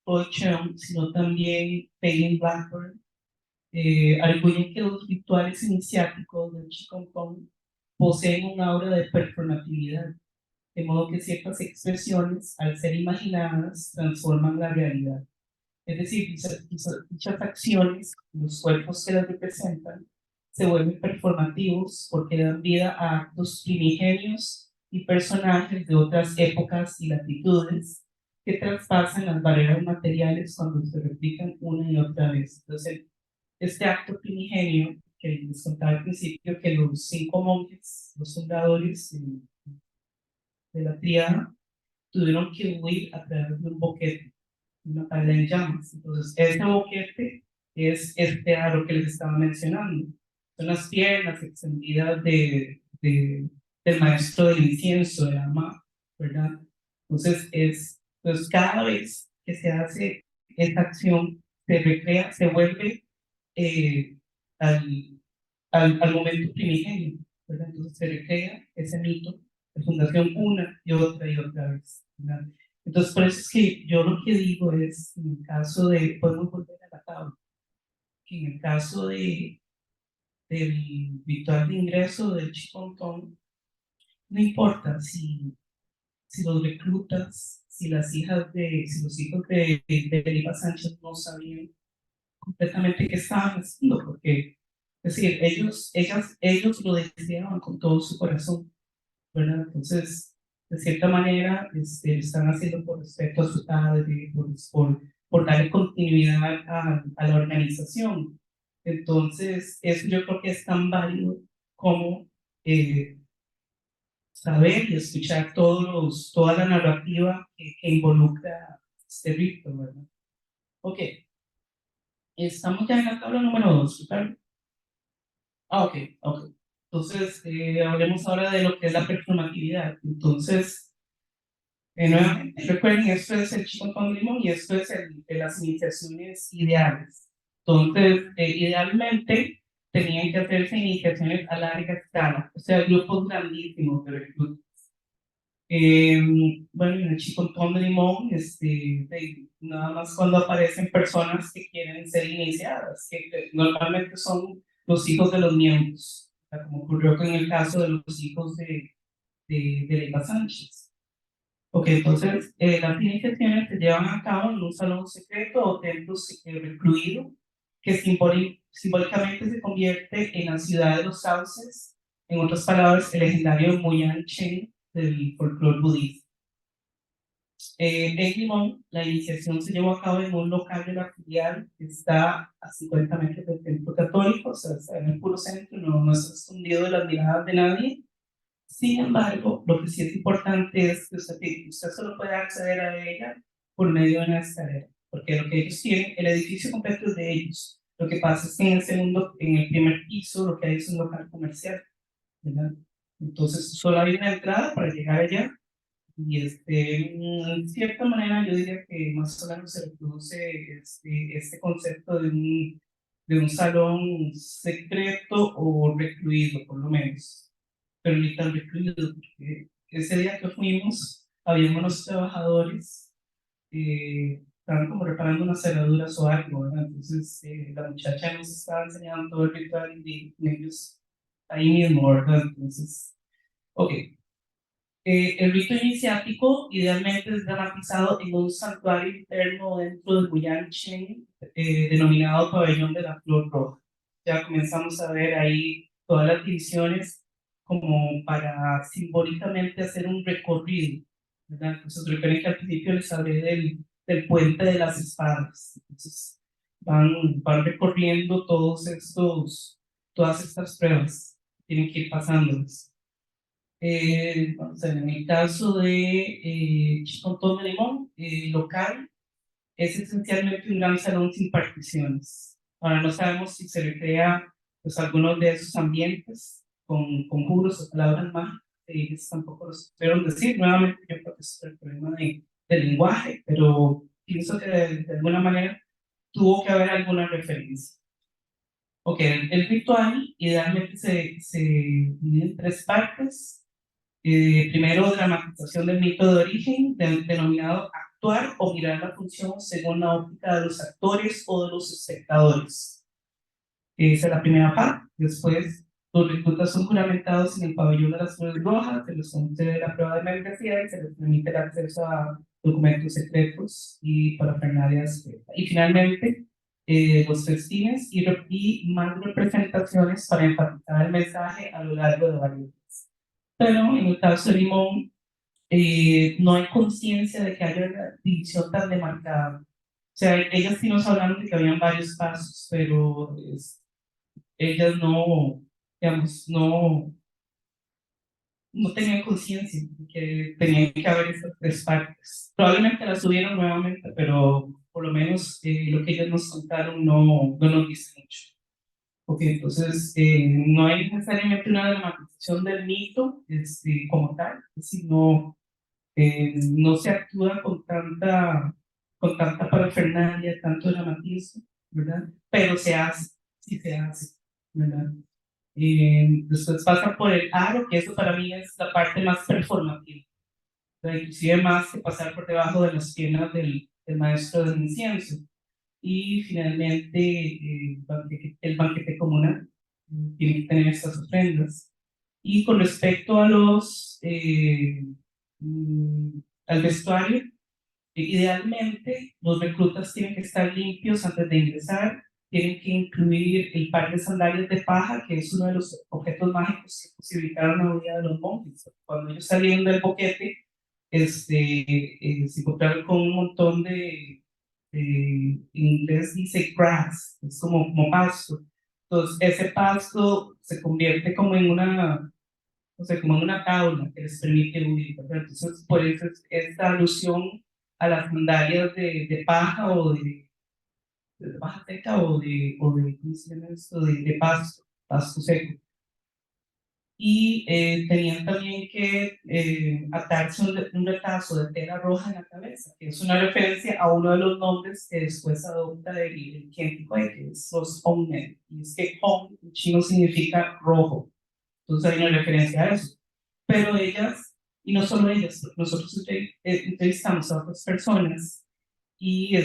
Paul Cheung, sino también Payne Blackburn, arguyen que los rituales iniciáticos del Qigong Kong poseen un aura de performatividad, de modo que ciertas expresiones, al ser imaginadas, transforman la realidad. Es decir, dichas acciones, los cuerpos que las representan, se vuelven performativos porque dan vida a actos primigenios y personajes de otras épocas y latitudes que traspasan las barreras materiales cuando se replican una y otra vez. Entonces, este acto primigenio que les contaba al principio, que los 5 monjes, los fundadores de la tríada, tuvieron que huir a través de un boquete, una tabla en llamas. Entonces, este boquete es este aro que les estaba mencionando. Son las piernas extendidas del maestro del incienso, de Ama, ¿verdad? Entonces, pues cada vez que se hace esta acción, se recrea, se vuelve eh, al, al momento primigenio, ¿verdad? Entonces se recrea ese mito de fundación una y otra vez, ¿verdad? Entonces, por eso es que yo lo que digo es, en el caso de, podemos volver a la tabla, que en el caso del ritual de ingreso del Chicontón, no importa si los reclutas, si los hijos de Felipa Sánchez no sabían completamente qué estaban haciendo, porque, es decir, ellos lo deseaban con todo su corazón, ¿verdad? Entonces, de cierta manera, lo están haciendo por respeto a su padre, por darle continuidad a la organización. Entonces, eso yo creo que es tan válido como saber y escuchar toda la narrativa que involucra este rito, ¿verdad? Ok, estamos ya en la tabla número 2, ¿verdad? Ok, ok. Entonces, hablemos ahora de lo que es la performatividad. Entonces, nuevamente, recuerden, esto es el chico con limón y esto es de las iniciaciones ideales. Entonces, idealmente, tenían que hacerse iniciaciones a larga escala, o sea, grupos grandísimos de reclutas. Bueno, en el Chicotón de Limón, nada más cuando aparecen personas que quieren ser iniciadas, que normalmente son los hijos de los miembros, o sea, como ocurrió con el caso de los hijos de Leiva Sánchez. Ok, entonces las iniciaciones se llevan a cabo en un salón secreto o templo recluido que simbólicamente se convierte en la ciudad de los sauces En otras palabras, el legendario Muyan Chen del folclore budista. En Limón, la iniciación se llevó a cabo en un local de la filial que está a 50 metros del templo católico, o sea, está en el puro centro, no está escondido de las miradas de nadie. Sin embargo, lo que sí es importante es que usted solo puede acceder a ella por medio de una escalera, porque lo que ellos tienen, el edificio completo es de ellos. Lo que pasa es que en el primer piso, lo que hay es un local comercial, ¿verdad? Entonces, solo hay una entrada para llegar allá y en cierta manera yo diría que más o menos se reproduce este concepto de un salón secreto o recluido, por lo menos, pero ni tan recluido, porque ese día que fuimos, había unos trabajadores, estaban como reparando unas cerraduras o algo, ¿verdad? Entonces la muchacha nos estaba enseñando todo el ritual y ellos ahí mismo, ¿verdad? Entonces, ok. El rito iniciático idealmente es dramatizado en un santuario interno dentro del Guyan Chen, denominado Pabellón de la Flor Roja. Ya comenzamos a ver ahí todas las divisiones como para simbólicamente hacer un recorrido, ¿verdad? Entonces recuerden que al principio les hablé del puente de las espadas. Entonces van recorriendo todas estas pruebas, tienen que ir pasándolas. Vamos a ver, en el caso de Chicontón de Limón, local, es esencialmente un gran salón sin particiones. Ahora no sabemos si se recrea pues, algunos de esos ambientes con conjuros o palabras mágicas, ellos tampoco los supieron decir. Nuevamente, yo creo que es el problema del lenguaje, pero pienso que de alguna manera tuvo que haber alguna referencia. Ok, el ritual idealmente se divide en tres partes. Primero, dramatización del mito de origen, denominado actuar o mirar la función según la óptica de los actores o de los espectadores. Esa es la primera parte. Después, los reclutas son juramentados en el pabellón de las flores rojas, se les concede la prueba de membresía y se les permite el acceso a documentos secretos y parafernalias. Y finalmente, los festines y más representaciones para enfatizar el mensaje a lo largo de varios días. Pero en el caso de Limón, no hay conciencia de que haya una división tan demarcada. O sea, ellas sí nos hablaron de que habían varios pasos, pero ellas no, digamos, no tenían conciencia de que tenían que haber esas tres partes. Probablemente las subieron nuevamente, pero por lo menos lo que ellas nos contaron no nos dice mucho. Ok, entonces no hay necesariamente una dramatización del mito como tal, sino no se actúa con tanta parafernalia, tanto dramatismo, ¿verdad? Pero se hace, sí se hace, ¿verdad? Después pasa por el aro, que eso para mí es la parte más performativa, ¿verdad? Inclusive más que pasar por debajo de las piernas del maestro del incienso. Y finalmente el banquete comunal tiene que tener estas ofrendas. Y con respecto a al vestuario, idealmente los reclutas tienen que estar limpios antes de ingresar, tienen que incluir el par de sandalias de paja, que es uno de los objetos mágicos que posibilitaron la vida de los monjes. Cuando ellos salieron del boquete, se encontraron con un montón en inglés dice grass, es como pasto. Entonces, ese pasto se convierte como en o sea, como en una tabla que les permite huir, ¿verdad? Entonces, por eso es esta alusión a las sandalias de paja o de paja seca ¿cómo se llama esto? De pasto seco. Y tenían también que atarse un retazo de tela roja en la cabeza, que es una referencia a uno de los nombres que después adopta el Kenticoy, que es los Hongmen. Y es que Hong en chino significa rojo. Entonces hay una referencia a eso. Pero ellas, y no solo ellas, porque nosotros entrevistamos a otras personas y, o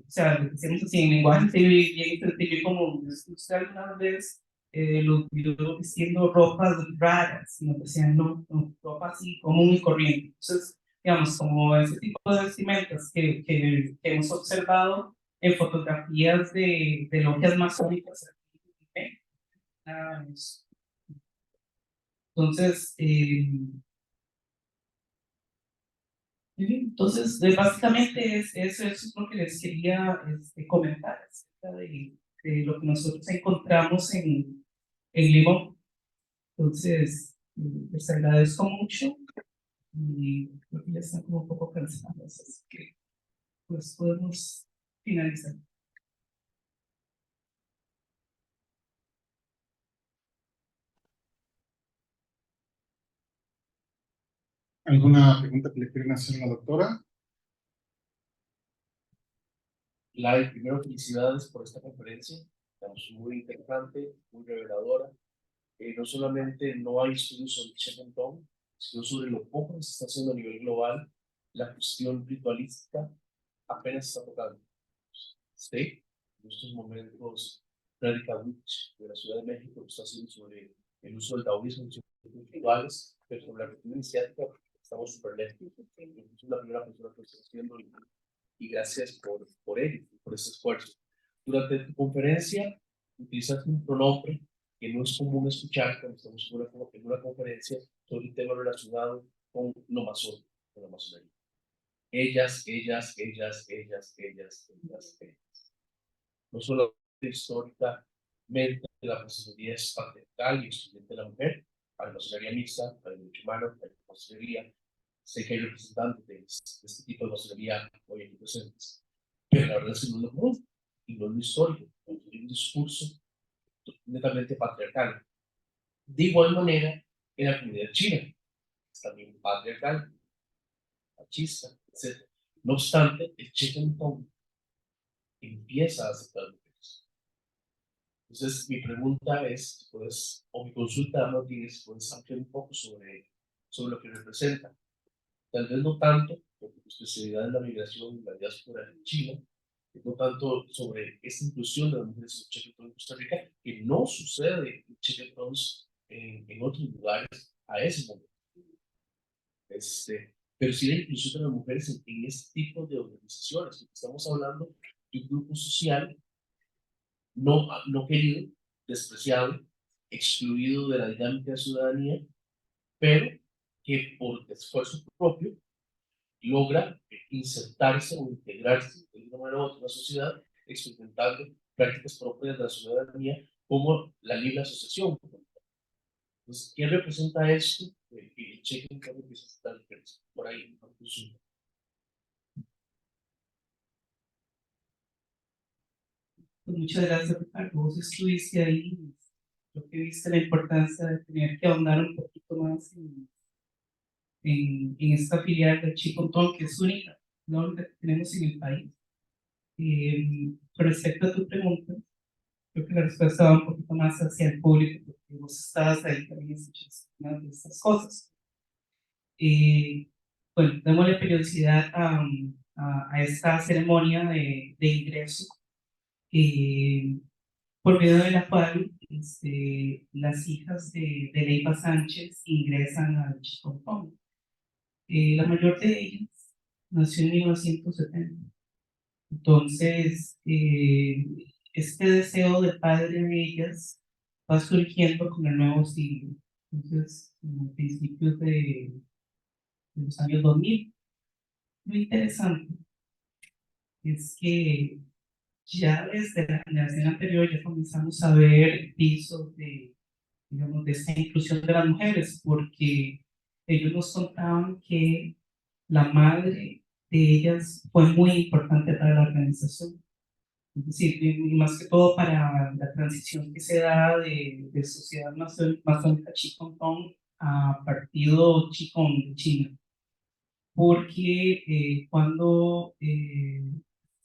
sea, decíamos así, en lenguaje bien sencillo, como, ¿usted alguna vez los vio diciendo ropas raras? Y nos decían, no, ropa así común y corriente. Entonces, digamos, como ese tipo de vestimentas que hemos observado en fotografías de logias masónicas, nada de eso. Entonces, básicamente eso es lo que les quería comentar acerca de lo que nosotros encontramos en Limón. Entonces, les agradezco mucho y creo que ya están como un poco cansados, así que pues podemos finalizar. ¿Alguna pregunta que le quieren hacer a la doctora? Lai, primero felicidades por esta conferencia, estamos muy interesante, muy reveladora. No solamente no hay estudios sobre Check-and-Tone, sino sobre lo poco que se está haciendo a nivel global, la cuestión ritualística apenas está tocando. Sí, en estos momentos, Frederica Witch de la Ciudad de México está haciendo sobre el uso del taoísmo en ciertos rituales, pero sobre la cuestión iniciática estamos súper lejos. Es la primera persona que está haciendo y gracias por ello, por ese esfuerzo. Durante tu conferencia utilizaste un pronombre que no es común escuchar cuando estamos en una conferencia sobre un tema relacionado con lo masónico, con la masonería. Ellas. No solo históricamente la masonería es patriarcal y excluyente de la mujer, hay masonería mixta, hay derecho humano, hay masonería. Sé que hay representantes de este tipo de masonería hoy aquí presentes, pero la verdad es que no es lo común y no es lo histórico, es un discurso netamente patriarcal. De igual manera, en la comunidad china, es también patriarcal, machista, etc. No obstante, el Chechen-Tong empieza a aceptar mujeres. Entonces, mi pregunta es, pues, o mi consulta más bien es, ¿puedes ampliar un poco sobre lo que representa? Tal vez no tanto, porque tu especialidad es la migración y la diáspora en Chile, no tanto sobre esta inclusión de las mujeres en Chechen-Tong en Costa Rica, que no sucede en Chechen-Tong en otros lugares a ese momento. Pero sí la inclusión de las mujeres en este tipo de organizaciones, porque estamos hablando de un grupo social no querido, despreciado, excluido de la dinámica de ciudadanía, pero que por esfuerzo propio logra insertarse o integrarse de una manera u otra en la sociedad, experimentando prácticas propias de la ciudadanía como la libre asociación. Entonces, ¿qué representa esto? El cheque en cambio que se está por ahí. Pues muchas gracias, Ricardo. Vos estuviste ahí, creo que viste la importancia de tener que ahondar un poquito más en esta filial del Chicontón, que es única, la única que tenemos en el país. Con respecto a tu pregunta, creo que la respuesta va un poquito más hacia el público, porque vos estabas ahí también escuchando una de estas cosas. Bueno, démosle periodicidad a esta ceremonia de ingreso, por medio de la cual las hijas de Leiva Sánchez ingresan al Chicontón. La mayor de ellas nació en 1970. Entonces, este deseo del padre de ellas va surgiendo con el nuevo siglo. Entonces, a principios de los años 2000. Lo interesante es que ya desde la generación anterior ya comenzamos a ver pisos digamos, de esta inclusión de las mujeres, porque ellos nos contaban que la madre de ellas fue muy importante para la organización. Es decir, y más que todo para la transición que se da de sociedad masónica Chicón a partido Chicón de China. Porque cuando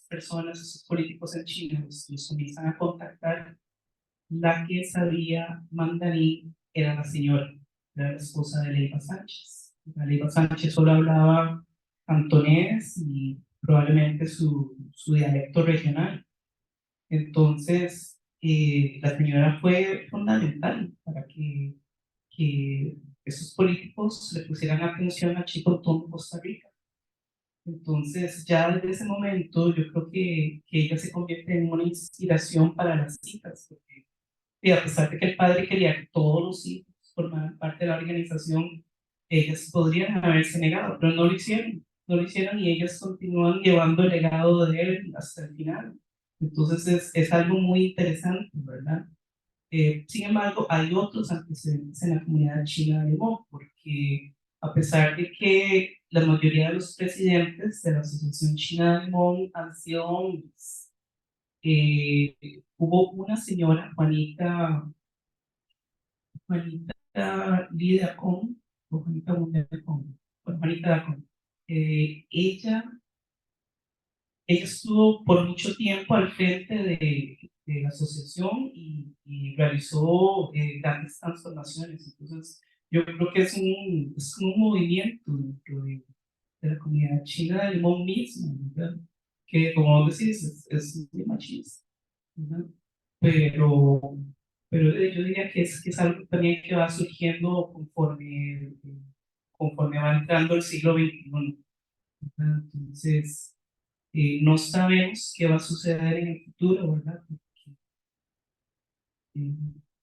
personas, esos políticos en China, los comienzan a contactar, la que sabía mandarín era la señora, era la esposa de Leiva Sánchez. La Leiva Sánchez solo hablaba cantonés y probablemente su dialecto regional. Entonces, la señora fue fundamental para que esos políticos le pusieran atención a Chicontón, Costa Rica. Entonces, ya desde ese momento, yo creo que ella se convierte en una inspiración para las hijas, porque y a pesar de que el padre quería que todos los hijos formaran parte de la organización, ellas podrían haberse negado, pero no lo hicieron, no lo hicieron y ellas continúan llevando el legado de él hasta el final. Entonces es algo muy interesante, ¿verdad? Sin embargo, hay otros antecedentes en la comunidad china de Mo, porque a pesar de que la mayoría de los presidentes de la Asociación China de Mo han sido hombres, hubo una señora, Juanita Lida Con, o Juanita Bunda Con, bueno, Juanita Dacon. Ella estuvo por mucho tiempo al frente de la asociación y realizó grandes transformaciones. Entonces, yo creo que es un movimiento dentro de la comunidad china del Limón mismo, ¿verdad? Que, como decís, es muy machista, ¿verdad? Pero, pero yo diría que es algo también que va surgiendo conforme va entrando el siglo XXI, ¿verdad? Entonces, no sabemos qué va a suceder en el futuro, ¿verdad? Porque, eh,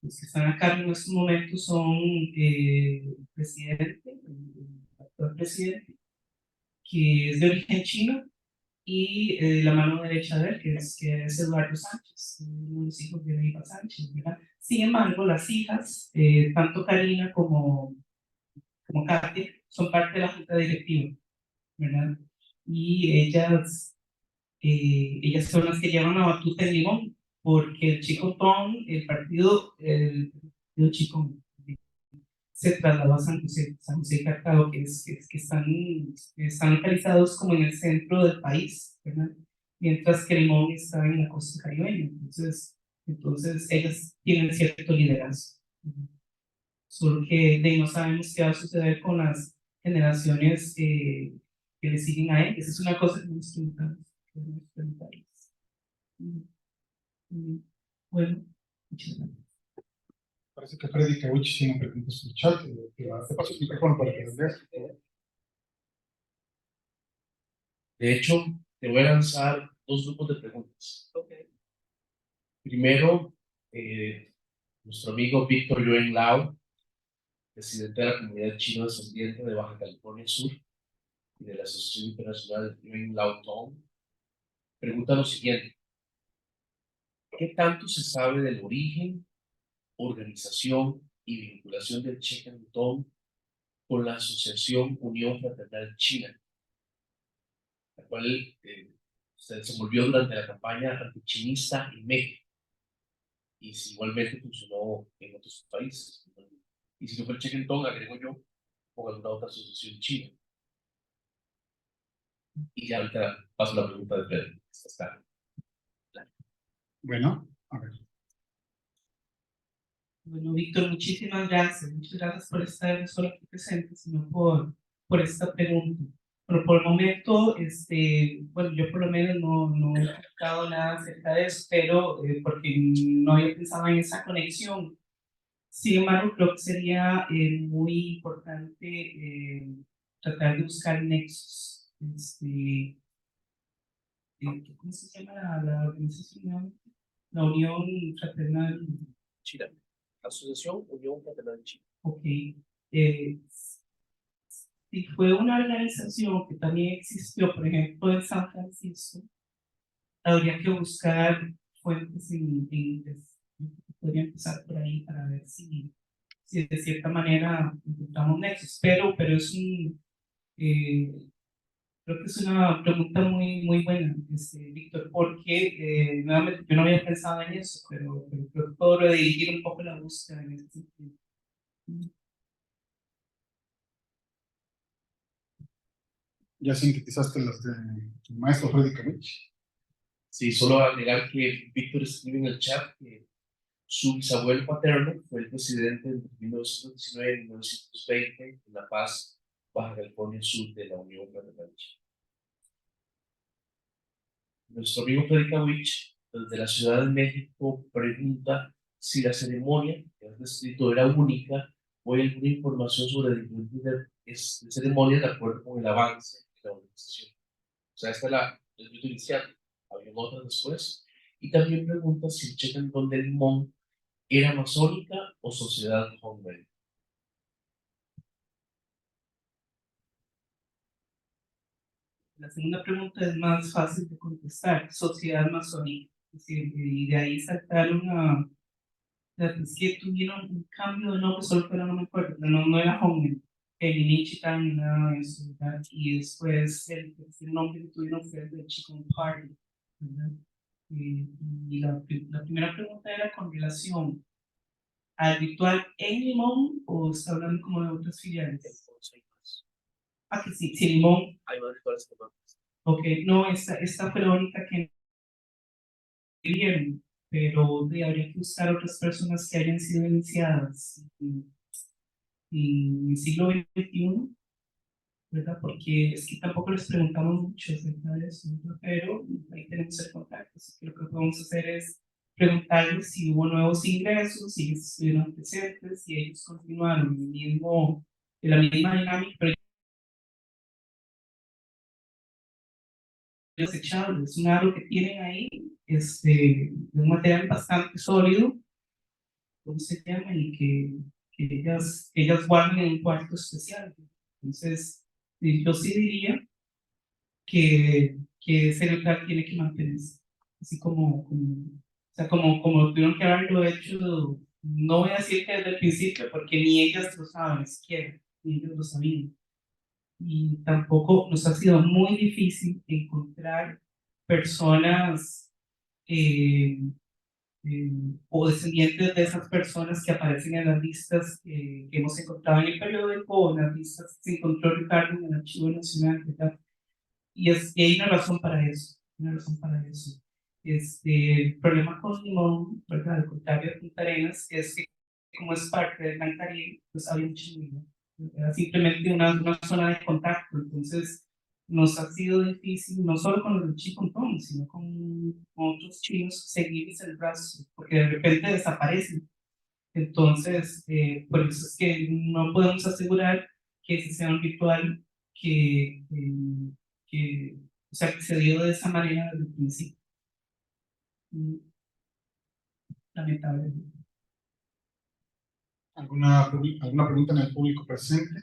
los que están a cargo en estos momentos son el presidente, el actual presidente, que es de origen chino, y la mano derecha de él, que es Eduardo Sánchez, uno de los hijos de Eva Sánchez, ¿verdad? Sin embargo, las hijas, tanto Karina como Katia, son parte de la junta directiva, ¿verdad? Y ellas son las que llevan la batuta en Limón, porque el Chico Tom, el Chico se trasladó a San José y Cartago, que están localizados como en el centro del país, ¿verdad? Mientras que Limón está en la costa caribeña. Entonces ellas tienen cierto liderazgo. Solo que no sabemos qué va a suceder con las generaciones que le siguen a él. Esa es una cosa que nos preguntamos. Bueno, muchas gracias. Parece que Freddy Kawich tiene preguntas en el chat. Te paso el micrófono para que las leas. De hecho, te voy a lanzar dos grupos de preguntas. Okay. Primero, nuestro amigo Víctor Yuen Lau, presidente de la comunidad chino descendiente de Baja California Sur y de la Asociación Internacional de Yuen Lao Tong, pregunta lo siguiente: ¿qué tanto se sabe del origen, organización y vinculación del Chechen Tong con la Asociación Unión Fraternal China, la cual se desenvolvió durante la campaña antichinista en México y si igualmente funcionó en otros países? Y si no fue el Chechen Tong, agrego yo, con alguna otra asociación china. Y ya ahorita paso la pregunta de Pedro. Está. Bueno, a ver. Bueno, Víctor, muchísimas gracias. Muchas gracias por estar no solo aquí presente, sino por esta pregunta. Pero por el momento, bueno, yo por lo menos no he explicado nada acerca de eso, pero porque no había pensado en esa conexión. Sin embargo, creo que sería muy importante tratar de buscar nexos. ¿Cómo se llama la organización? La Unión Fraternal China. Asociación Unión Fraternal China. Ok. Eh, si fue una organización que también existió, por ejemplo, en San Francisco, habría que buscar fuentes en inglés. Podría empezar por ahí para ver si de cierta manera encontramos nexos. Pero eh, creo que es una pregunta muy buena, Víctor, porque nuevamente yo no había pensado en eso, pero creo que puedo redirigir un poco la búsqueda en ese sentido. Ya sintetizaste las del maestro Freddy Kawich. Sí, solo agregar que Víctor escribe en el chat que su bisabuelo paterno fue el presidente entre 1919 y 1920 en La Paz, Baja California Sur, de la Unión Fraternal China. Nuestro amigo Freddy Kawich, desde la Ciudad de México, pregunta si la ceremonia que has descrito era única o hay alguna información sobre diferentes ceremonias de acuerdo con el avance de la organización. O sea, esta es el rito inicial, había otras después. Y también pregunta si el Chechen Don de Limón era masónica o sociedad Hongmen. La segunda pregunta es más fácil de contestar, sociedad masónica. Es decir, y de ahí saltaron a, es que tuvieron un cambio de nombre, solo que ahora no me acuerdo, no era Hongen, el Nichitan, nada de eso, ¿verdad? Y después el nombre que tuvieron fue el de Chikung Party, ¿verdad? Y la primera pregunta era con relación al ritual en Limón, o está hablando como de otras filiales. Ah, que sí, sí, Limón. Hay más rituales que más. Ok, no, esta fue la única que vieron, pero habría que buscar otras personas que hayan sido iniciadas en el siglo XXI, ¿verdad? Porque es que tampoco les preguntamos mucho acerca de eso, ¿no? Pero ahí tenemos el contacto, así que lo que podemos hacer es preguntarles si hubo nuevos ingresos, si ellos estuvieron presentes, si ellos continuaron en la misma dinámica, pero desechables, es un árbol que tienen ahí, de un material bastante sólido, ¿cómo se llama? Y que ellas guardan en un cuarto especial. Entonces, yo sí diría que ese ritual tiene que mantenerse, así o sea, como tuvieron que haberlo hecho, no voy a decir que desde el principio, porque ni ellas lo saben siquiera, ni ellos lo sabían. Y tampoco nos ha sido muy difícil encontrar personas eh, eh, o descendientes de esas personas que aparecen en las listas que hemos encontrado en el periódico o en las listas que se encontró Ricardo en el Archivo Nacional, ¿verdad? Y hay una razón para eso, una razón para eso. El problema con Limón, ¿verdad? Al contrario de Punta Arenas, es que como es parte del Gran Caribe, pues había mucha migra. Era simplemente una zona de contacto, entonces nos ha sido difícil, no solo con los chicontón, sino con otros chinos, seguirles el rastro, porque de repente desaparecen. Entonces, por eso es que no podemos asegurar que ese sea un ritual que, eh, o sea, que se dio de esa manera desde el principio. Mm, Lamentablemente. ¿Alguna pregunta en el público presente?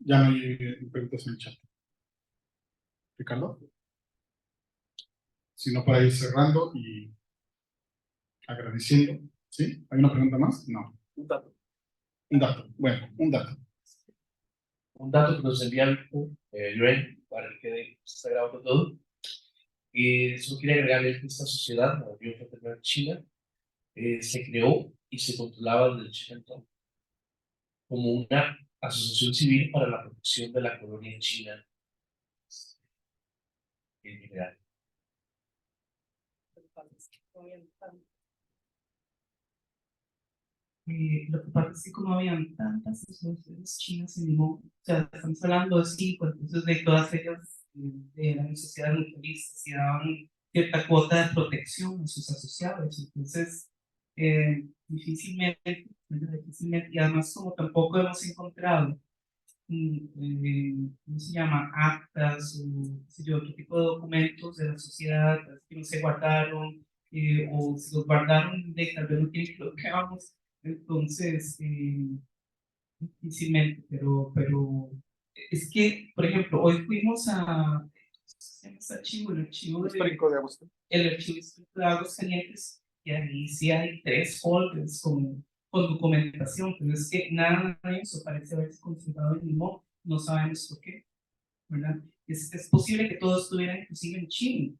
Ya no hay preguntas en el chat. Ricardo, sino para ir cerrando y agradeciendo. ¿Sí? ¿Hay una pregunta más? No. Un dato. Un dato. Bueno, un dato. Un dato que nos envía Yuen, para que quede, se está grabando todo. Y eso quiere agregarle que esta sociedad, la Unión Fraternal China, se creó y se controlaba desde el Chicanton como una asociación civil para la protección de la colonia china en general. Lo que pasa es que como habían tantas asociaciones chinas en Limón, o sea, estamos hablando de 5, entonces de todas ellas eran sociedades mutualistas y daban cierta cuota de protección a sus asociados, entonces difícilmente, ¿verdad? Difícilmente, y además como tampoco hemos encontrado, ¿cómo se llama? Actas o qué sé yo, otro tipo de documentos de la sociedad que no se guardaron o se los guardaron de tal vez no tienen que lo que vamos. Entonces, difícilmente, pero es que, por ejemplo, hoy fuimos a ese archivo, el archivo Histórico de Agustín. el archivo histórico de Aguascalientes, y ahí sí hay 3 folders con documentación, pero es que nada de eso parece haberse conservado en Limón, no sabemos por qué, ¿verdad? Es posible que todo estuviera inclusive en chino,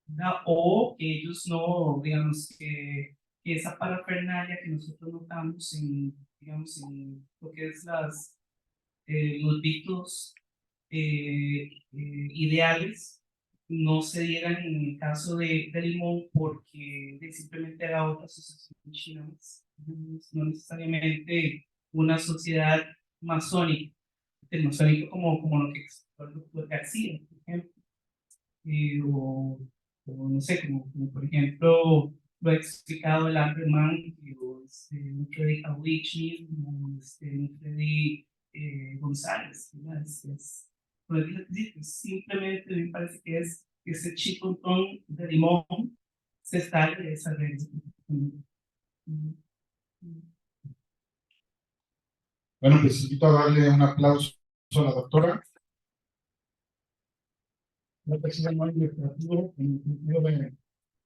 ¿verdad? O que ellos no, digamos, que esa parafernalia que nosotros notamos digamos, en lo que es los ritos ideales no se dieran en el caso de Limón porque simplemente era otra asociación china más, no necesariamente una sociedad masónica, el masónico como lo que explicó el doctor García, por ejemplo, o no sé, como por ejemplo lo ha explicado el André Mann, o Freddy Kawich mismo, Freddy González, ¿verdad? Simplemente me parece que es ese chicontón de Limón se está desarrollando. Bueno, pues invito a darle un aplauso la doctora. La tercera no hay ilustrativo en el sentido de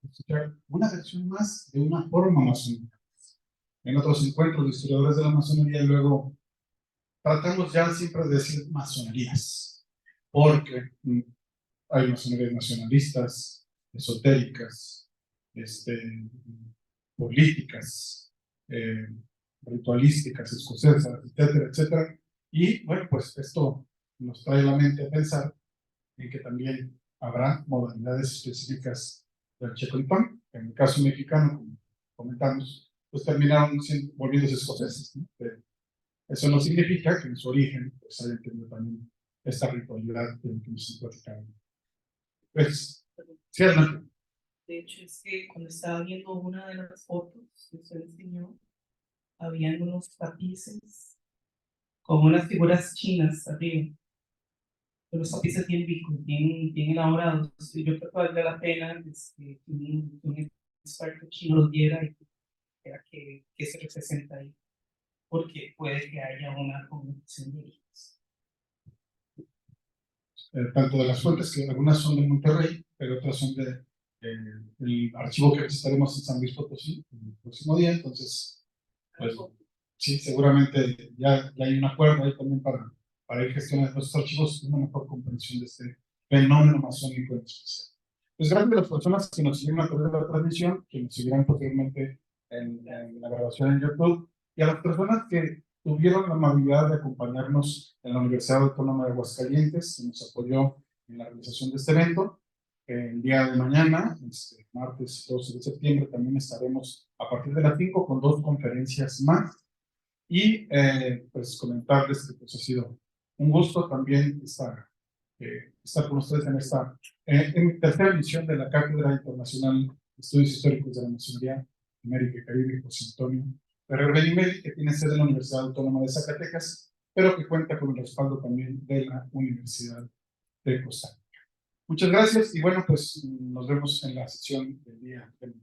explicar una versión más de una forma masónica. En otros encuentros de historiadores de la masonería, luego tratamos ya siempre de decir masonerías, porque hay masonerías nacionalistas, esotéricas, políticas, ritualísticas, escocesas, etcétera, etcétera. Y bueno, pues esto nos trae a la mente a pensar en que también habrá modalidades específicas del checontón. En el caso mexicano, como comentamos, pues terminaron volviéndose escoceses, ¿no? Pero eso no significa que en su origen pues hayan tenido también esta ritualidad de la que nos platicaron. Pues, sí, adelante. De hecho, es que cuando estaba viendo una de las fotos que usted enseñó, habían unos tapices con unas figuras chinas arriba. Los tapices bien elaborados. Y yo creo que valdría la pena que un experto chino los viera y vea qué se representa ahí. Porque puede que haya una comunicación de ellos. Tanto de las fuentes, que algunas son de Monterrey, pero otras son del archivo que visitaremos en San Luis Potosí el próximo día. Entonces, pues sí, seguramente ya hay un acuerdo ahí también para ir gestionando estos archivos y una mejor comprensión de este fenómeno masónico en especial. Pues gracias a las personas que nos siguieron a través de la transmisión, que nos seguirán posteriormente en la grabación en YouTube, y a las personas que tuvieron la amabilidad de acompañarnos en la Universidad Autónoma de Aguascalientes, que nos apoyó en la realización de este evento. El día de mañana, martes 12 de septiembre, también estaremos a partir de las 5 con 2 conferencias más. Y pues comentarles que pues, ha sido un gusto también estar con ustedes en tercera edición de la Cátedra Internacional de Estudios Históricos de la Masonería América y Caribe, José Antonio Ferrer Benimeli, que tiene sede en la Universidad Autónoma de Zacatecas, pero que cuenta con el respaldo también de la Universidad de Costa Rica. Muchas gracias y bueno, pues nos vemos en la sesión del día de hoy.